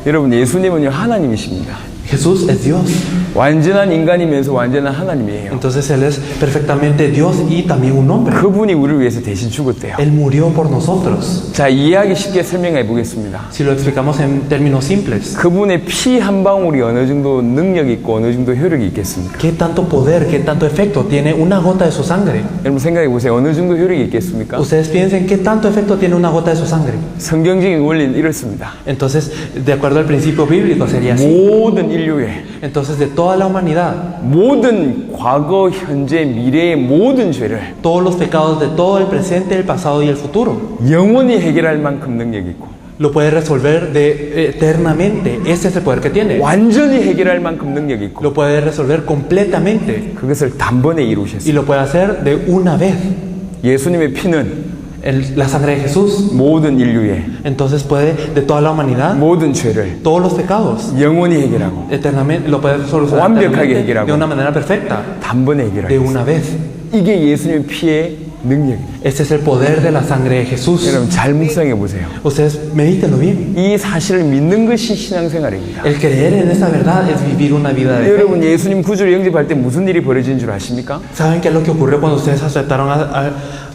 여러분 예수님은요 하나님이십니다. Jesús es Dios. 완전한 인간이면서 완전한 하나님이에요. Entonces Él es perfectamente Dios y también un hombre. 그분이 우리를 위해서 대신 죽었대요. Él murió por nosotros. 자, 이해하기 쉽게 설명해 보겠습니다. Si lo explicamos en términos simples, 그분의 피 한 방울이 어느 정도 능력 있고 어느 정도 효력이 있겠습니까? ¿qué tanto poder, qué tanto efecto tiene una gota de su sangre? 여러분 생각해 보세요. 어느 정도 효력이 있겠습니까? Ustedes piensen qué tanto efecto tiene una gota de su sangre. 성경적인 원리는 이렇습니다. Entonces, de acuerdo al principio bíblico, sería así. 모든 인류의 Entonces, de toda la humanidad, 모든 과거, 현재, 미래의 모든 죄를 todos los pecados de todo el presente, el pasado y el futuro, 영원히 해결할 만큼 능력이 있고 lo puede resolver eternamente. Ese es el poder que tiene. 완전히 해결할 만큼 능력이 있고 Lo puede resolver completamente 그것을 단번에 y 이루셨어요. lo puede hacer de una vez. 예수님의 피는 La sangre de Jesús, 모든 인류의 entonces puede, de toda la humanidad, 모든 죄를 todos los pecados, 영원히 해결하고 eternamente, lo puede solucionar 완벽하게 eternamente, 해결하고 de una manera perfecta, 단번에 de 해결하고 una vez. 이게 예수님의 피의 능력이에요. Ese es el poder de la sangre de Jesús. 여러분 잘 묵상해 보세요. Ustedes medítenlo bien. 이 사실을 믿는 것이 신앙생활입니다. El creer en esta verdad es vivir una vida de fe. 여러분 예수님 구주를 영접할 때 무슨 일이 벌어지는 줄 아십니까? ¿Saben qué es lo que ocurrió cuando ustedes aceptaron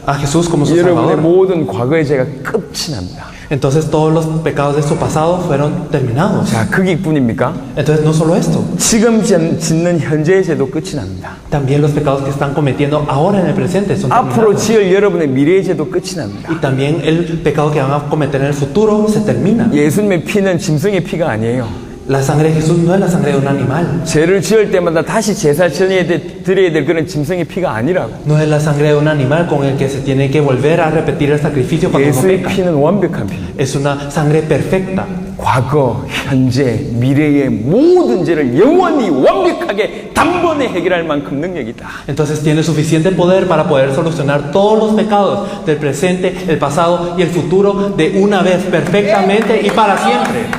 a Jesús como su 여러분의 Salvador? 모든 과거의 죄가 끝이 납니다. Entonces todos los pecados de su pasado fueron terminados. 자, 그기뿐입니까? Entonces no solo esto, 지금 짓는 현재의 죄도 끝이 납니다. también los pecados que están cometiendo ahora en el presente son 앞으로 terminados. 지을 여러분의 미래의 죄도 끝이 납니다. Y también el pecado que van a cometer en el futuro se termina. 예수님의 피는 짐승의 피가 아니에요. La sangre de Jesús no es la sangre de un animal. 죄를 지을 때마다 다시 제사 드려야 될 그런 짐승의 피가 아니라고. No es la sangre de un animal con el que se tiene que volver a repetir el sacrificio cuando uno 예수의 peca. 피는 완벽한 피. Es una sangre perfecta. 과거, 현재, 미래의 모든 죄를 영원히 완벽하게 단번에 해결할 만큼 능력이 있다. Entonces tiene suficiente poder para poder solucionar todos los pecados del presente, el pasado y el futuro de una vez perfectamente y para siempre.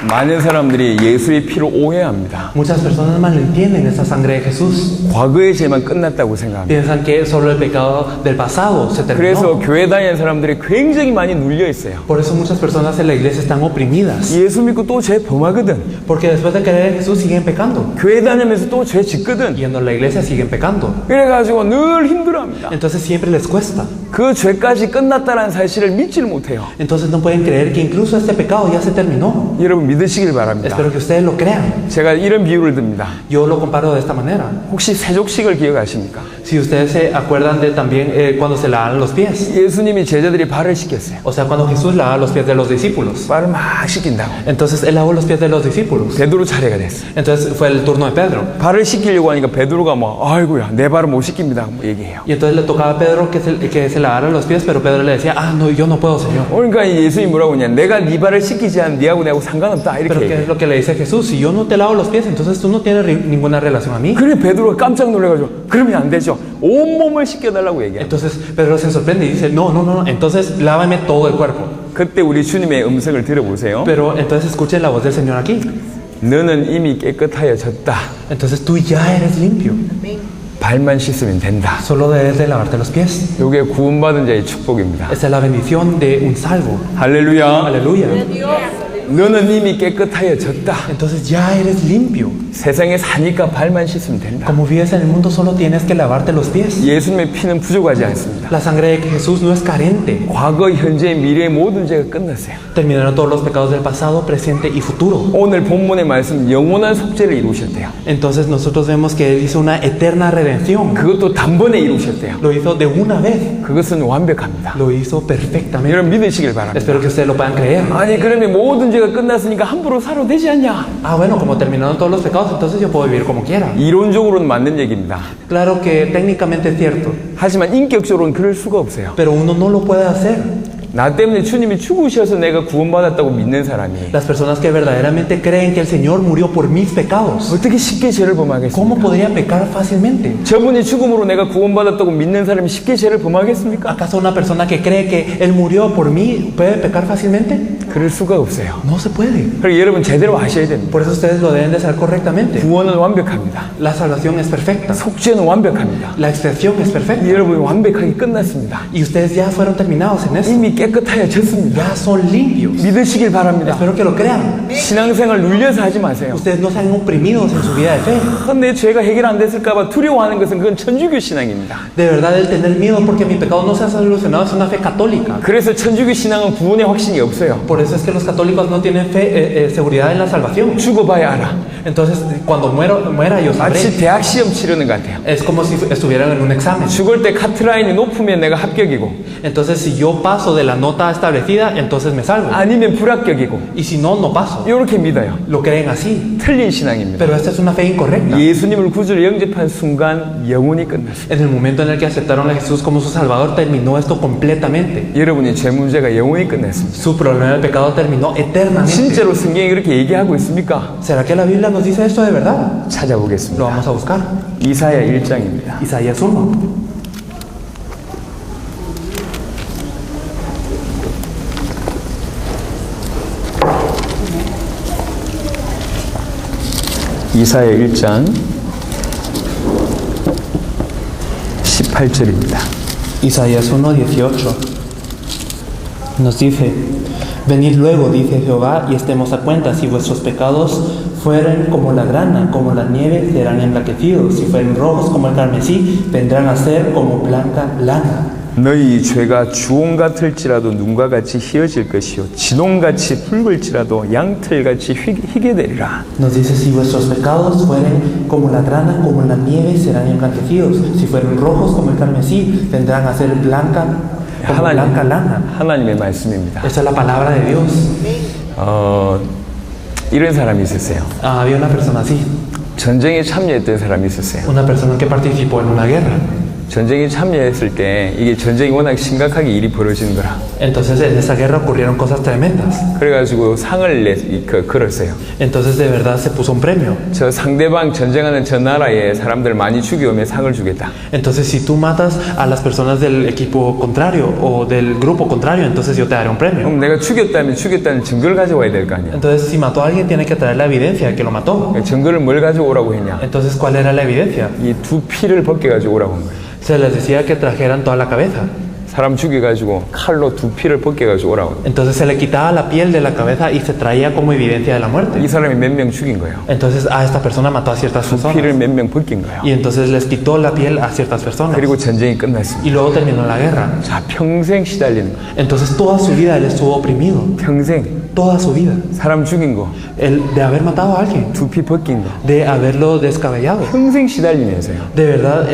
많은 사람들이 예수의 피를 오해합니다. Muchas personas malentienden esa sangre de Jesús. 과거의 죄만 끝났다고 생각합니다. Piensan que solo el pecado del pasado se 그래서 terminó. 교회 다니는 사람들이 굉장히 많이 눌려 있어요. Por eso muchas personas en la iglesia están oprimidas. 예수 믿고 또 죄 범하거든. Porque después de creer en Jesús siguen pecando. 교회 다니면서 또 죄 짓거든. Yendo a la iglesia siguen pecando. 그래가지고 늘 힘들어합니다. Entonces siempre les cuesta. 그 죄까지 끝났다는 사실을 믿지를 못해요. Entonces no pueden creer que incluso este pecado ya se terminó. 여러분 믿으시길 바랍니다. Espero que ustedes lo crean. 제가 이런 비유를 듭니다. Yo lo comparo de esta manera. 혹시 세족식을 기억하십니까? Si ustedes se acuerdan de también cuando se lavan los pies. 예수님이 제자들이 발을 씻겼어요. O sea, cuando Jesús lavaba los pies de los discípulos. 발을 막 씻긴다고. Entonces él lavó los pies de los discípulos. 베드로 차례가 됐어요. Entonces fue el turno de Pedro. 발을 씻기려고 하니까 베드로가 뭐 아이고야 내 발을 못 씻깁니다 뭐 얘기해요. Y entonces le tocaba a Pedro que se lavara los pies, pero Pedro le decía, ah, no, yo no puedo, Señor. 그러니까 예수님이 뭐라고 하냐, 내가 네 발을 씻기지 않은 네하고 내하고 상관없다 이렇게 Pero ¿qué 얘기해요. es lo que le dice Jesús? Si yo no te lavo los pies, entonces tú no tienes ninguna relación a mí. 그래 베드로가 깜짝 놀라가지고 그러면 안 되죠. 온 몸을 씻겨달라고 얘기해요. Entonces Pedro se sorprende y dice, no, no, no, entonces lávame todo el cuerpo. 그때 우리 주님의 음성을 들어보세요. Pero entonces escuchen la voz del Señor aquí. 너는 이미 깨끗하여졌다. Entonces tú ya eres limpio. 발만 씻으면 된다. Solo debes de lavarte los pies. 이게 구원받은 자의 축복입니다. Esta es la bendición de un salvo. 할렐루야. Aleluya. 너는 이미 깨끗하여졌다. Entonces ya eres limpio. 세상에 사니까 발만 씻으면 된다. Como vives en el mundo, solo tienes que lavarte los pies. 예수님의 피는 부족하지 않습니다. La sangre de Jesús no es carente. 과거, 현재, 미래의 모든 죄가 끝났어요. Terminaron todos los pecados del pasado, presente y futuro. 오늘 본문의 말씀 영원한 속죄를 이루셨대요. Entonces nosotros vemos que Él hizo una eterna redención. 그것도 단번에 이루셨대요. Lo hizo de una vez. 그것은 완벽합니다. Lo hizo perfectamente. 여러분 믿으시길 바랍니다. Espero que ustedes lo puedan creer. 아니 그러면 모든 죄가 끝났으니까 함부로 살아도 되지 않냐? Ah, bueno, como terminaron todos los pecados, entonces yo puedo vivir como quiera. 이론적으로는 맞는 얘기입니다. Claro que técnicamente es cierto, 하지만 인격적으로는 그럴 수가 없어요. pero uno no lo puede hacer. 나 때문에 주님이 죽으셔서 내가 구원받았다고 믿는 사람이 Las personas que verdaderamente creen que el Señor murió por mis pecados, 어떻게 쉽게 죄를 ¿cómo 범하겠습니까? podría pecar fácilmente? 저분이 죽음으로 내가 구원받았다고 믿는 사람이 쉽게 죄를 범하겠습니까? ¿Acaso una persona que cree que Él murió por mí puede pecar fácilmente? 그럴 수가 없어요. No se puede. 그리고 여러분 제대로 아셔야 됩니다. Por eso ustedes lo deben de hacer correctamente. 구원은 완벽합니다. La salvación es perfecta. 속죄는 완벽합니다. La expiación es perfecta. 여러분이 완벽하게 끝났습니다. Y ustedes ya fueron terminados en eso. 이미 깨끗하여졌습니다. Ya son limpios. 믿으시길 바랍니다. Espero que lo crean. 신앙생활 눌려서 하지 마세요. Ustedes no sean oprimidos en su vida de fe. 내 죄가 해결 안 됐을까봐 두려워하는 것은 그건 천주교 신앙입니다. De verdad, el tener miedo porque mi pecado no se ha solucionado es una fe católica. 그래서 천주교 신앙은 구원의 확신이 없어요. Por eso es que los católicos no tienen fe, seguridad en la salvación. 죽어봐야 알아. Entonces, cuando muera yo sabré. 마치 대학 시험 치르는 것 같아요. Es como si estuvieran en un examen. 죽을 때 카트라인이 높으면 내가 합격이고 Entonces, si yo paso de la nota establecida, entonces me salvo. 아니면 불합격이고 Y si no, no paso. 이렇게 믿어요. Lo creen así. 틀린 신앙입니다. Pero esta es una fe incorrecta. 예수님을 구주로 영접한 순간 영원히 끝났습니다. En el momento en el que aceptaron a Jesús como su Salvador, terminó esto completamente. 여러분의 죄 문제가 영원히 끝났습니다. Su problema del pecado terminó eternamente. 진짜로 성경이 그렇게 얘기하고 있습니까? ¿Será que la Biblia nos dice esto de verdad? Lo 찾아보겠습니다. vamos a buscar. 이사야 1장입니다. Isaías 1. 이사야 1장 18절입니다. Isaías 1:18 nos dice: Venid luego, dice Jehová, y estemos a cuenta. Si vuestros pecados fueren como la grana, como la nieve, serán emblanquecidos. Si fueren rojos como el carmesí, vendrán a ser como blanca lana. 너희 죄가 주홍 같을지라도 눈과 같이 희어질 것이요 진홍같이 붉을지라도 양털같이 희게 되리라. Nos dice: si vuestros pecados fueren como la grana, como la nieve, serán emblanquecidos. Si fueren rojos como el carmesí, vendrán a ser blanca como blanca lana. 하나님의 말씀입니다. Esa es la palabra de Dios. 이런 사람이 있었어요. Había una persona así, 전쟁에 참여했던 사람이 있었어요. una persona que participó en una guerra. 전쟁에 참여했을 때 이게 전쟁이 워낙 심각하게 일이 벌어지는 거라. Entonces en esa guerra ocurrieron cosas tremendas. 그래가지고 상을 걸었어요. Entonces de verdad se puso un premio. 저 상대방 전쟁하는 저 나라에 사람들 많이 죽여오면 상을 주겠다. Entonces si tú matas a las personas del equipo contrario o del grupo contrario, entonces yo te daré un premio. 그럼 내가 죽였다면 죽였다는 증거를 가져와야 될 거 아니야. Entonces si mató a alguien tiene que traer la evidencia de que lo mató. 증거를 뭘 가져오라고 했냐? Entonces ¿cuál era la evidencia? 이 두 피를 벗겨가지고 오라고 한 거예요. Se les decía que trajeran toda la cabeza. 사람 죽여가지고 칼로 두피를 벗겨가지고 오라고. Entonces se le quitaba la piel de la cabeza y se traía como evidencia de la muerte. 이 사람이 몇 명 죽인 거예요. Entonces a esta persona mató a ciertas 두피를 personas. 몇 명 벗긴 거예요. Y entonces les quitó la piel a ciertas personas. 그리고 전쟁이 끝났습니다. Y luego terminó la guerra. 자, 평생 시달리는 거. Entonces toda su vida él estuvo oprimido. 평생 Toda su vida. 사람 죽인 거, El de haber matado a alguien. 두피 벗긴 거, De haberlo descabellado. 평생 시달리면서요. De verdad,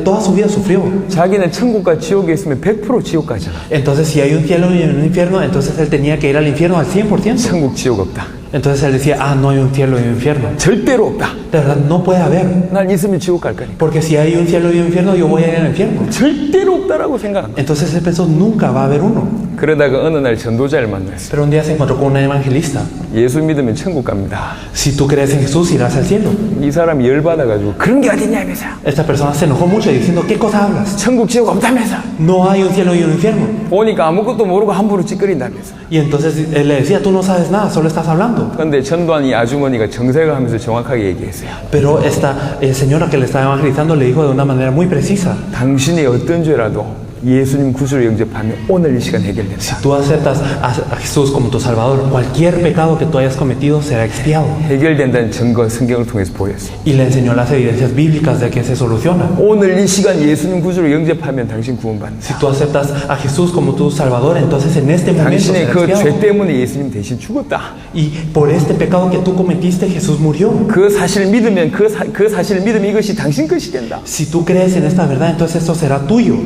toda su vida sufrió. 자기는 천국과 지옥에 있으면 100% 지옥 가잖아. Entonces, si hay un cielo y un infierno, entonces él tenía que ir al infierno al 100%. 천국 지옥 없다. Entonces él decía, no hay un cielo y un infierno. 절대로 없다. De verdad, no puede haber. 난 있으면 지옥 갈 거니까. Porque si hay un cielo y un infierno, yo voy a ir al infierno. 절대로 없다라고 생각한다. Entonces él pensó, nunca va a haber uno. 그러다가 어느 날 전도자를 만났어요. Pero un día se encontró con un evangelista. 예수 믿으면 천국 갑니다. Si tú crees en Jesús, irás al cielo. 이 사람이 열받아가지고 그런 게 어딨냐면서. Esta persona se enojó mucho diciendo, ¿qué cosa hablas? 천국 지옥 없다면서. No hay un cielo y un infierno. 보니까 아무것도 모르고 함부로 찌끄린다면서. Y entonces él le decía, tú no sabes nada, solo estás hablando. 그런데 전도한 이 아주머니가 정색을 하면서 정확하게 얘기했어요. Pero esta señora que le estaba evangelizando le dijo de una manera muy precisa. 당신이 어떤 죄라도 예수님 구주로 영접하면 오늘 이 시간 해결된다. Tú aceptas a Jesús como tu Salvador, cualquier pecado que tú hayas cometido será expiado. 해결된다는 증거 성경을 통해서 보였어요. Y le enseñó las evidencias bíblicas de que se soluciona. 오늘 이 시간 예수님 구주로 영접하면 당신 구원받는다. Si tú aceptas a Jesús como tu Salvador, entonces en este momento 당신의 será 그 죄 expiado. 때문에 예수님 대신 죽었다. Y por este pecado que tú cometiste, Jesús murió. 그 사실을 믿으면 그 사실을 믿으면 이것이 당신 것이 된다. Si tú crees en esta verdad, entonces esto será tuyo.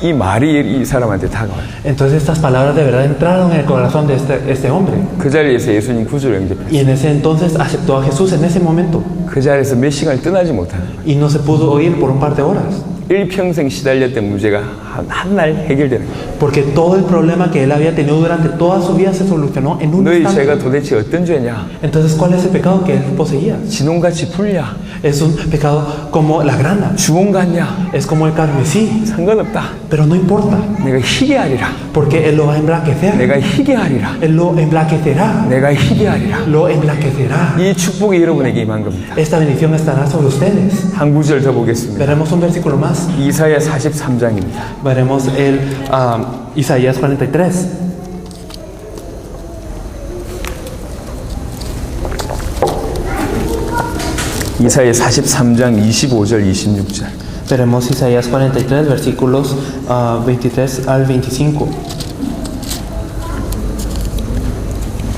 이 말이 이 사람한테 다가와요. Entonces estas palabras de verdad entraron en el corazón de este hombre. 그 자리에서 예수님 구주로 영접했어요. Y en ese entonces aceptó a Jesús en ese momento. 그 자리에서 몇 시간을 떠나지 못하는 거예요. Y no se pudo ir por un par de horas. 일평생 시달렸던 문제가 한 날 해결되는 거예요. Porque todo el problema que él había tenido durante toda su vida se solucionó en un 너희 instante. 죄가 도대체 어떤 죄냐? Entonces, ¿cuál es el pecado que él poseía? 진홍같이 풀냐? Es un pecado como la grana, 주홍 같냐? es como el carmesí, 상관없다. pero no importa, 내가 희게 하리라. porque él lo va a emblanquecer, 내가 희게 하리라. él lo emblanquecerá, 내가 희게 하리라. lo emblanquecerá. 이 축복이 여러분에게 임한 겁니다. Esta bendición estará sobre ustedes. 한 구절 더 보겠습니다. Veremos un versículo más, 이사야 43장입니다. veremos Isaías 43. 이사야 43장 25절 26절. Veremos Isaías 43, versículos 23 al 25.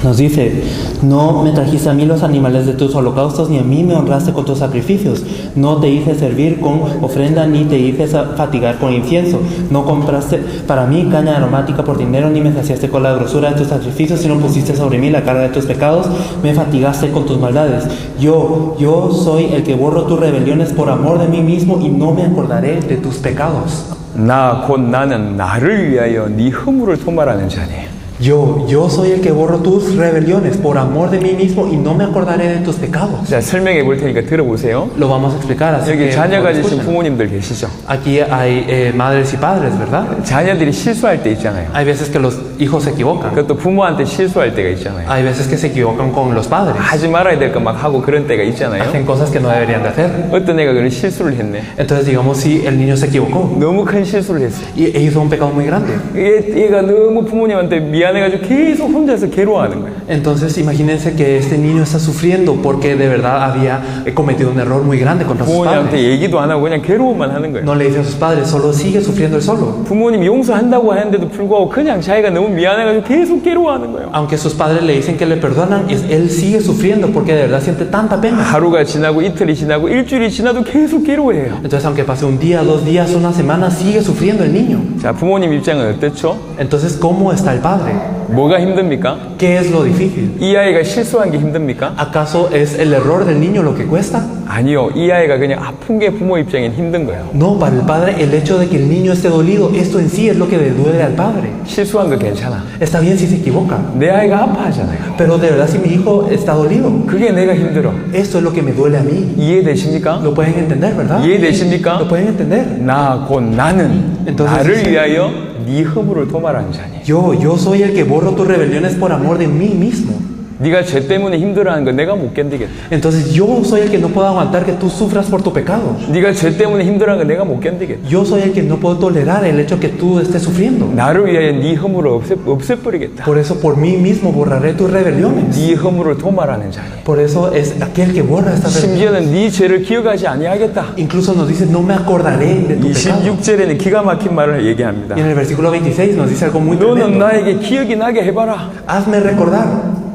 Nos dice, no me trajiste a mí los animales de tus holocaustos, ni a mí me honraste con tus sacrificios. No te hice servir con ofrenda, ni te hice fatigar con incienso. No compraste para mí caña aromática por dinero, ni me saciaste con la grosura de tus sacrificios, sino pusiste sobre mí la carga de tus pecados, me fatigaste con tus maldades. Yo soy el que borro tus rebeliones por amor de mí mismo, y no me acordaré de tus pecados. 나 곧 나는 나를 위하여 네 허물을 토말하는 자니. Yo soy el que borro tus rebeliones por amor de mí mismo, y no me acordaré de tus pecados. 자, 설명해 볼 테니까 들어보세요. Lo vamos a explicar, así 여기 que 자녀 가지신 escuchen. 부모님들 계시죠? Aquí hay madres y padres, ¿verdad? 자녀들이 실수할 때 있잖아요. Hay veces que los hijos se equivocan. 그것도 부모한테 실수할 때가 있잖아요. Hay veces que se equivocan con los padres. 하지 말아야 될 거 막 하고 그런 때가 있잖아요. Hacen cosas que no deberían de hacer. 어떤 애가 그런 실수를 했네. Entonces, digamos, si el niño se equivocó 너무 큰 실수를 했어. y hizo un pecado muy grande. 얘가 너무 부모님한테 미안해가지고 계속 혼자서 괴로워하는 거예요. Entonces, imagínense que este niño está sufriendo porque de verdad había cometido un error muy grande contra sus 부모님한테 padres. 얘기도 안 하고 그냥 괴로워만 하는 거예요. No le dice a sus padres, solo sigue sufriendo él solo. 부모님이 용서한다고 하는데도 불구하고 그냥 자기가 너무 미안해가지고 계속 괴로워하는 거예요. Aunque sus padres le dicen que le perdonan, él sigue sufriendo porque de verdad siente tanta pena. 하루가 지나고 이틀이 지나고 일주일이 지나도 계속 괴로워해요. Entonces, aunque pase un día, 2 días, una semana, sigue sufriendo el niño. 자, 부모님 입장은 어떻죠? Entonces, ¿cómo está el padre? 뭐가 힘듭니까? ¿Qué es lo difícil? 이 아이가 실수한 게 힘듭니까? ¿Acaso es el error del niño lo que cuesta? 아니요. 이 아이가 그냥 아픈 게 부모 입장엔 힘든 거예요. No, para el padre el hecho de que el niño esté dolido, esto en sí es lo que le duele al padre. 실수한 거 괜찮아. Está bien si se equivoca, 내 아이가 아파하잖아요. pero de verdad si mi hijo está dolido, 그게 내가 힘들어. esto es lo que me duele a mí. 이해되십니까? ¿Lo pueden entender, verdad? 이해되십니까? ¿Lo pueden entender? 나 곧 나는 Entonces, 나를 dice, 위하여 네 허물을 도말하는 자니. Yo soy el que borro tus rebeliones por amor de mí mismo. 네가 죄 때문에 힘들어하는 거 내가 못 견디겠다. Entonces yo soy el que no puedo aguantar que tú sufras por tu pecado. 네가 죄 때문에 힘들어하는 거 내가 못 견디겠다. Yo soy el que no puedo tolerar el hecho que tú estés sufriendo. 나를 위하여 네 허물을 없애버리겠다. Por eso por mí mismo borraré tus rebeliones. 네 허물을 도말하는 자니. Por eso es aquel que borra esta rebelión. 심지어는 네 죄를 기억하지 아니하겠다. Incluso nos dice, no me acordaré de tu pecado. 26절에는 기가 막힌 말을 얘기합니다. Y en el versículo 26 nos dice algo muy 너는 tremendo. 나에게 기억이 나게 해봐라. Hazme recordar.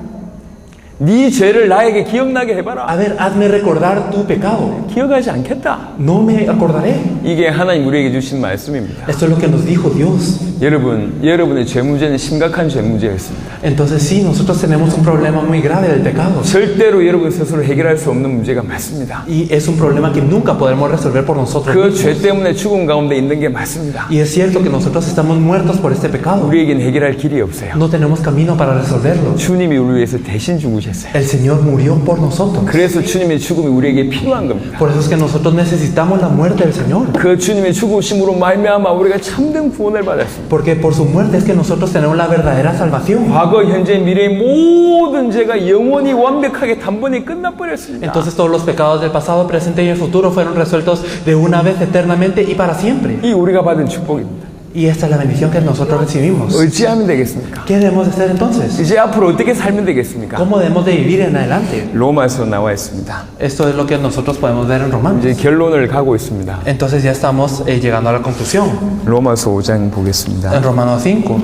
네 죄를 나에게 기억나게 해봐라. A ver, hazme recordar tu pecado. 기억하지 않겠다. No me acordaré. 이게 하나님 우리에게 주신 말씀입니다. Esto es lo que nos dijo Dios. 여러분의 죄 문제는 심각한 죄 문제였습니다. Entonces sí, nosotros tenemos un problema muy grave del pecado. 절대로 여러분 스스로 해결할 수 없는 문제가 맞습니다. Y es un problema que nunca podremos resolver por nosotros 그 mismos. 죄 때문에 죽음 가운데 있는 게 맞습니다. Y es cierto que nosotros estamos muertos por este pecado. 우리에겐 해결할 길이 없어요. No tenemos camino para resolverlo. 주님이 우리 위해서 대신 죽으셨어요. El Señor murió por nosotros. 그래서 주님의 죽음이 우리에게 필요한 겁니다. Por eso es que nosotros necesitamos la muerte del Señor. 그 주님의 죽으심으로 말미암아 우리가 참된 구원을 받았습니다. Porque por su muerte es que nosotros tenemos la verdadera salvación. 과거, 현재, 미래의 모든 죄가 영원히 완벽하게 단번에 끝나버렸습니다. Entonces todos los pecados del pasado, presente y el futuro fueron resueltos de una vez eternamente y para siempre. 이 우리가 받은 축복입니다. Y esta es la bendición que nosotros recibimos. 어찌하면 되겠습니까? ¿Qué debemos de hacer entonces? 이제 앞으로 어떻게 살면 되겠습니까? ¿Cómo debemos de vivir en adelante? 로마서 나와 있습니다. Esto es lo que nosotros podemos ver en Romanos. 이제 결론을 가고 있습니다. Entonces ya estamos llegando a la conclusión. 로마서 5장 보겠습니다. En Romanos 5.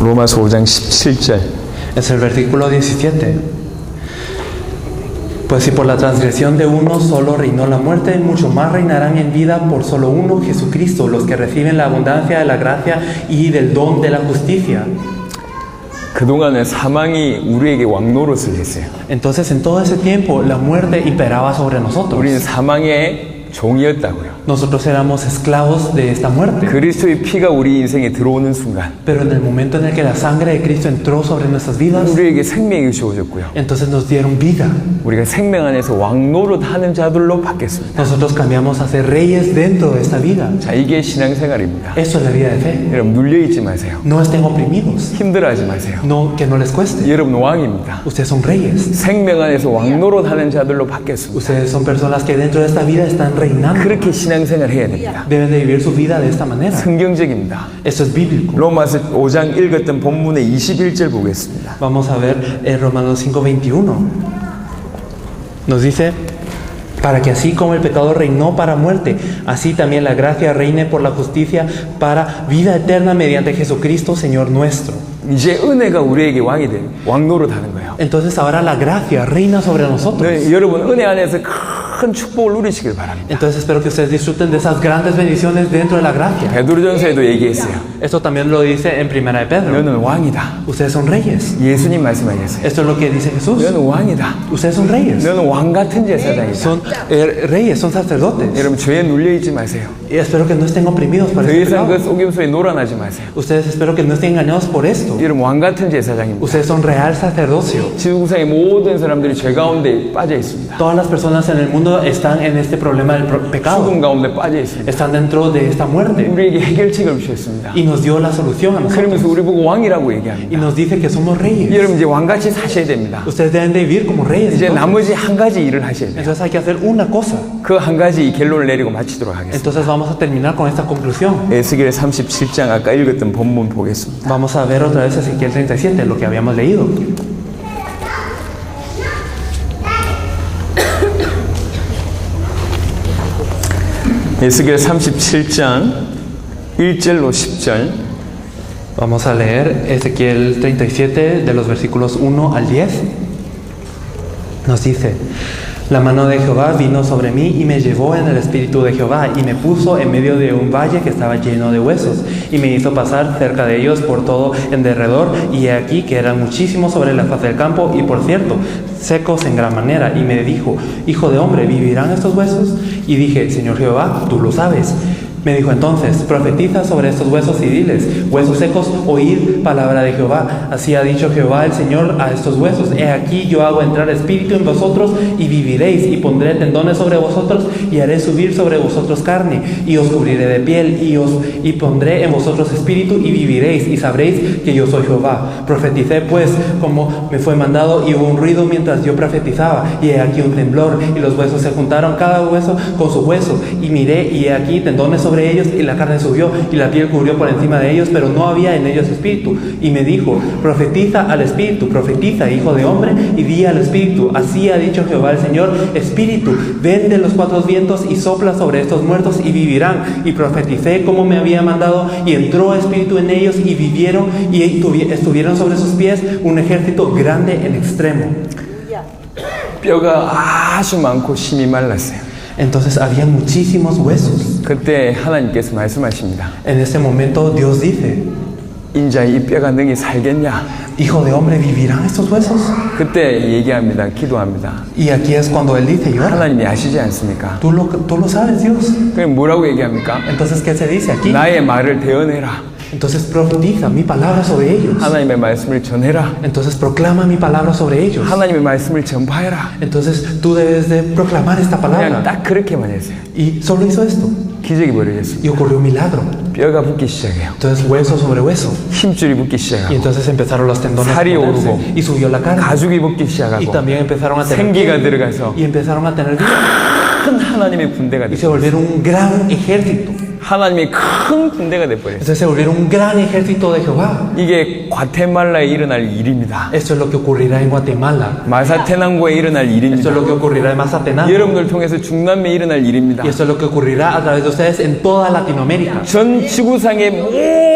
로마서 5장 17절. Es el versículo 17. Pues si por la transgresión de uno solo reinó la muerte, mucho más reinarán en vida por solo uno, Jesucristo, los que reciben la abundancia de la gracia y del don de la justicia. 그동안에 사망이 우리에게 왕노릇을 했어요. Entonces en todo ese tiempo la muerte imperaba sobre nosotros. 우리는 사망의 종이었다고요. Nosotros éramos esclavos de esta muerte. 그리스도의 피가 우리 인생에 들어오는 순간 Pero en el momento en el que la sangre de Cristo entró sobre nuestras vidas, 우리에게 생명이 주어졌고요. entonces nos dieron vida. 우리가 생명 안에서 왕노릇 하는 자들로 바뀌었습니다. Nosotros cambiamos a ser reyes dentro de esta vida. 자, 이게 신앙생활입니다. Eso es la vida de fe. 여러분 눌려있지 마세요. No estén oprimidos. 힘들어하지 마세요. No, que no les cueste. 여러분 왕입니다. Ustedes son reyes. 생명 안에서 왕노릇 하는 자들로 바뀌었습니다. Ustedes son personas que dentro de esta vida están reinando. 그렇게 신앙생활 해야 됩니다. Deben de vivir su vida de esta manera. 성경적입니다. Esto es bíblico. 로마서 5장 읽었던 본문의 21절 보겠습니다. Vamos a ver en Romanos 5:21. Nos dice, para que así como el pecado reinó para muerte, así también la gracia reine por la justicia para vida eterna mediante Jesucristo, Señor nuestro. 이제 은혜가 우리에게 왕이 된 왕노릇 하는 거예요. Entonces ahora la gracia reina sobre nosotros. 네, 여러분 은혜 안에서 큰 축복을 누리시길 바랍니다. Entonces espero que ustedes disfruten de esas grandes bendiciones dentro de la gracia. 베드로전서에도 얘기했어요. Esto también lo dice en Primera de Pedro. 너는 왕이다. Ustedes son reyes. 예수님 말씀하셨어요. Esto es lo que dice Jesús. 너는 왕이다. Ustedes son reyes. 너는 왕 같은 제사장이다. Son reyes, son sacerdotes. 여러분 죄에 눌려있지 마세요. Y espero que no estén oprimidos por 더 este 이상 그 pecado. 속임수에 놀아나지 마세요. Ustedes espero que no estén engañados por esto. 여러분 왕 같은 제사장입니다. Ustedes son real sacerdocio. 지구상의 모든 사람들이 죄 가운데 빠져 있습니다. Todas las personas en el mundo están en este problema del pecado. 죽음 가운데 빠져 있습니다. Están dentro de esta muerte. 우리에게 해결책을 주셨습니다. Y nos dio la solución a nosotros. 그러면서 우리 보고 왕이라고 Y 얘기합니다. nos dice que somos reyes. 여러분 이제 왕같이 사셔야 됩니다. Ustedes deben de vivir como reyes. 이제 Entonces, 나머지 한 가지 일을 하셔야 돼요. Entonces hay que hacer una cosa. 그 한 가지 결론을 내리고 마치도록 하겠습니다. Entonces vamos a terminar con esta conclusión. 에스겔 37장 아까 읽었던 본문 보겠습니다. Vamos a ver otra vez Ezequiel 37, lo que habíamos leído. 에스겔 37장 1절로 10절. Vamos a leer Ezequiel 37 de los versículos 1 al 10. Nos dice: La mano de Jehová vino sobre mí y me llevó en el espíritu de Jehová y me puso en medio de un valle que estaba lleno de huesos y me hizo pasar cerca de ellos por todo en derredor, y he aquí que eran muchísimos sobre la faz del campo y por cierto secos en gran manera, y me dijo: Hijo de hombre, ¿vivirán estos huesos? Y dije: Señor Jehová, tú lo sabes. Me dijo entonces, profetiza sobre estos huesos y diles, huesos secos, oíd palabra de Jehová. Así ha dicho Jehová el Señor a estos huesos. He aquí yo hago entrar espíritu en vosotros y viviréis, y pondré tendones sobre vosotros y haré subir sobre vosotros carne, y os cubriré de piel, y pondré en vosotros espíritu y viviréis, y sabréis que yo soy Jehová. Profeticé pues como me fue mandado, y hubo un ruido mientras yo profetizaba, y he aquí un temblor, y los huesos se juntaron cada hueso con su hueso, y miré, y he aquí tendones sobre ellos, y la carne subió, y la piel cubrió por encima de ellos, pero no había en ellos espíritu. Y me dijo, profetiza al espíritu, profetiza, hijo de hombre, y di al espíritu, así ha dicho Jehová el Señor, espíritu, ven de los cuatro vientos y sopla sobre estos muertos y vivirán. Y profeticé como me había mandado, y entró espíritu en ellos y vivieron, y estuvieron sobre sus pies un ejército grande en extremo. 뼈가 아주 많고 심이 말랐어요. Entonces había muchísimos huesos. 그때 하나님께서 말씀하십니다. En ese momento Dios dice, 인자 이 뼈가 능히 살겠냐? hijo de hombre, ¿vivirán estos huesos? 그때 얘기합니다. 기도합니다. Y aquí es cuando él dice, llora. 하나님이 아시지 않습니까? Tú lo sabes, Dios. 그럼 뭐라고 얘기합니까? Entonces, ¿qué se dice aquí? 나의 말을 대언해라. Entonces profetiza mi palabra sobre ellos. 하나님의 말씀을 전해라. Entonces proclama mi palabra sobre ellos. 하나님의 말씀을 전파해라. Entonces tú debes de proclamar esta 그냥 palabra. 딱 그렇게만 했어요. Y solo hizo esto. 기적이 벌어졌습니다. Y ocurrió un milagro. 뼈가 붙기 시작해요. Entonces hueso sobre hueso. 힘줄이 붙기 Y 시작하고 entonces empezaron los tendones a 살이 ponerse. 오르고 Y subió la carne. 가죽이 붙기 Y 시작하고 también empezaron a tener 생기가 piel. 들어가서 Y empezaron a tener vida. 큰 하나님의 군대가 Y se 됐어요. volvieron un gran ejército. 하나님의 큰 군대가 돼버렸어요. Entonces se volvieron un gran ejército de Jehová. 이게 과테말라에 일어날 일입니다. Esto es lo que ocurrirá en Guatemala. 마사테낭고에 일어날 Esto es 일입니다. lo que ocurrirá en Mazatenango. 여러분들 통해서 중남미에 일어날 일입니다. Y esto es lo que ocurrirá a través de ustedes en toda Latinoamérica. 전 지구상의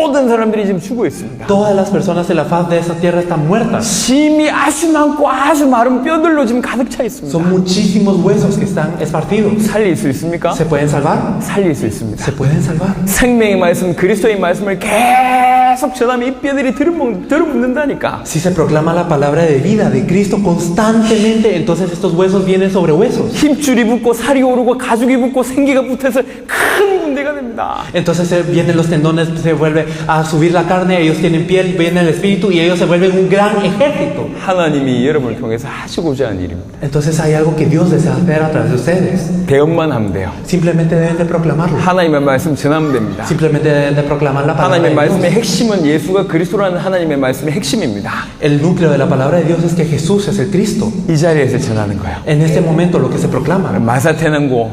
모든 사람들이 지금 죽어 있습니다. Todas las personas de la faz de esta tierra están muertas. 심이 아주 많고 아주 마른 뼈들로 지금 가득 차 있습니다. Son muchísimos huesos que están esparcidos. 살릴 수 있습니까? ¿Se pueden salvar? 살릴 수 있습니다. Se pueden salvar. 생명의 말씀, 그리스도의 말씀을 계속 전하면 이 뼈들이 들어붙는다니까. Si se proclama la palabra de vida de Cristo constantemente, entonces estos huesos vienen sobre huesos. 힘줄이 붙고 살이 오르고 가죽이 붙고 생기가 붙어서 큰 군대가 됩니다. Entonces vienen los tendones, se vuelve a subir la carne, ellos tienen piel, viene el espíritu y ellos se vuelven un gran ejército. 하나님이 여러분을 통해서 하시고자 하는 일입니다. Entonces hay algo que Dios desea hacer a través de ustedes. 대언만 하면 돼요. Simplemente deben de proclamarlo. 하나님의 말씀 전하면 됩니다. Simplemente deben de proclamar la palabra 하나님의 de 말씀의 Dios. 핵심은 예수가 그리스도라는 하나님의 말씀의 핵심입니다. El núcleo de la palabra de Dios es que Jesús es el Cristo. 이 자리에서 전하는 거예요. En este momento lo que se proclama. 마사테낭고,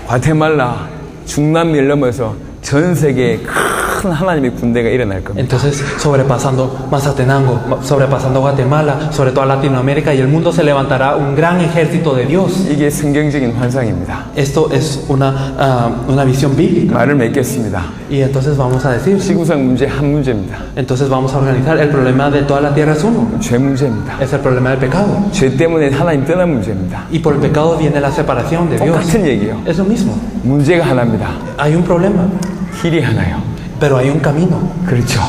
과테말라, 중남미를 넘어서 전 세계에 큰 하나님의 군대가 일어날 겁니다. Entonces, sobrepasando Mazatenango, sobrepasando Guatemala, sobre toda Latinoamérica y el mundo se levantará un gran ejército de Dios. 이게 성경적인 환상입니다. Esto es una visión bíblica. 말을 맺겠습니다. Y entonces vamos a decir, 지구상 문제 한 문제입니다. entonces vamos a organizar. El problema de toda la tierra es uno. 죄 문제입니다. Es el problema del pecado. 죄 때문에 하나님 떠난 문제입니다. Y por el pecado viene la separación de Dios. 똑같은 얘기예요. Es lo mismo. 문제가 하나입니다. Hay un problema, 길이 하나요. pero hay un camino. 그렇죠.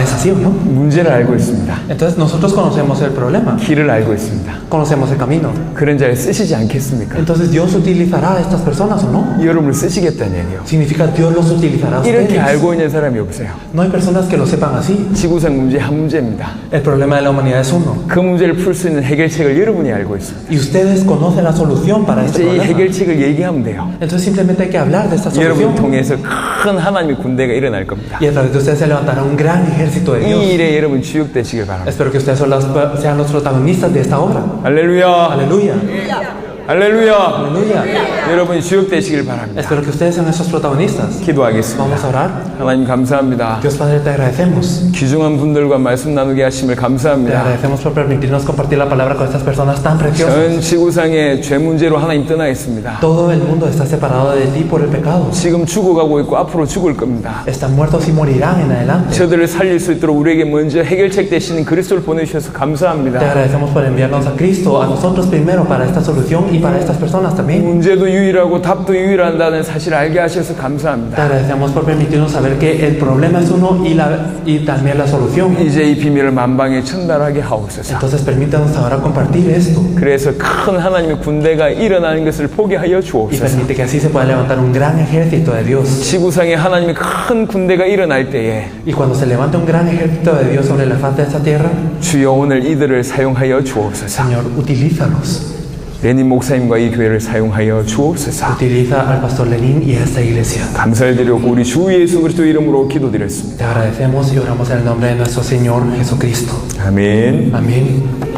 Es así, ¿o no? 문제를 알고 있습니다. Entonces nosotros conocemos el problema, 길을 알고 있습니다. conocemos el camino. 그런 자를 쓰시지 않겠습니까? Entonces Dios utilizará a estas personas, ¿o no? 여러분을 쓰시겠다는 얘기예요. Significa Dios los utilizará a 이렇게 ustedes. 알고 있는 사람이 없어요. No hay personas que lo sepan así. 지구상 문제 한 문제입니다. El problema de la humanidad es uno. 그 문제를 풀 수 있는 해결책을 여러분이 알고 있어요. Y ustedes conocen la solución para este 이제 이 problema. 해결책을 얘기하면 돼요. Entonces simplemente hay que hablar de esta 여러분을 solución. 통해서 큰 하나님의 군대가 일어날 겁니다. Y a través de ustedes se levantará un gran ejército de 이 Dios. 일에 여러분 주역되시길 바랍니다. Espero que ustedes sean los protagonistas de esta obra. 할렐루야! Aleluya. 할렐루야! Aleluya. 여러분이 주역되시길 바랍니다. Espero que ustedes sean esos protagonistas. 기도하겠습니다. Vamos a orar. 하나님 감사합니다. Dios Padre, te agradecemos. 귀중한 분들과 말씀 나누게 하심을 Te 감사합니다. agradecemos por permitirnos compartir la palabra con estas personas tan preciosas. 전 지구상의 죄 문제로 하나님 떠나 있습니다. Todo el mundo está separado de ti por el pecado. 지금 죽어가고 있고 앞으로 죽을 겁니다. Están muertos y morirán en adelante. 저들을 살릴 수 있도록 우리에게 먼저 해결책 되시는 그리스도를 보내주셔서 Te 감사합니다. agradecemos por enviarnos a Cristo, a nosotros primero para esta solución y para estas personas también. 문제도 유일하고 답도 유일한다는 사실을 알게 하셔서 Te 감사합니다. agradecemos por permitirnos saber que el problema es uno y también la solución. 이제 이 비밀을 만방에 전달하게 하옵소서. Entonces permítanos ahora compartir esto 그래서 큰 하나님의 군대가 일어나는 것을 보게 하여 y 주옵소서. permite que así se pueda levantar un gran ejército de Dios. 지구상에 하나님의 큰 군대가 일어날 때에 Y cuando se levante un gran ejército de Dios sobre la faz de esta tierra, 주여 오늘 이들을 사용하여 주옵소서. Señor, utilízalos. 레닌 목사님과 이 교회를 사용하여 주옵소서. Utiliza al pastor Lenin y a esta iglesia. 감사를 드리고 우리 주 예수 그리스도 이름으로 기도드렸습니다. Te agradecemos y oramos en el nombre de nuestro Señor Jesucristo. 아멘. Amén.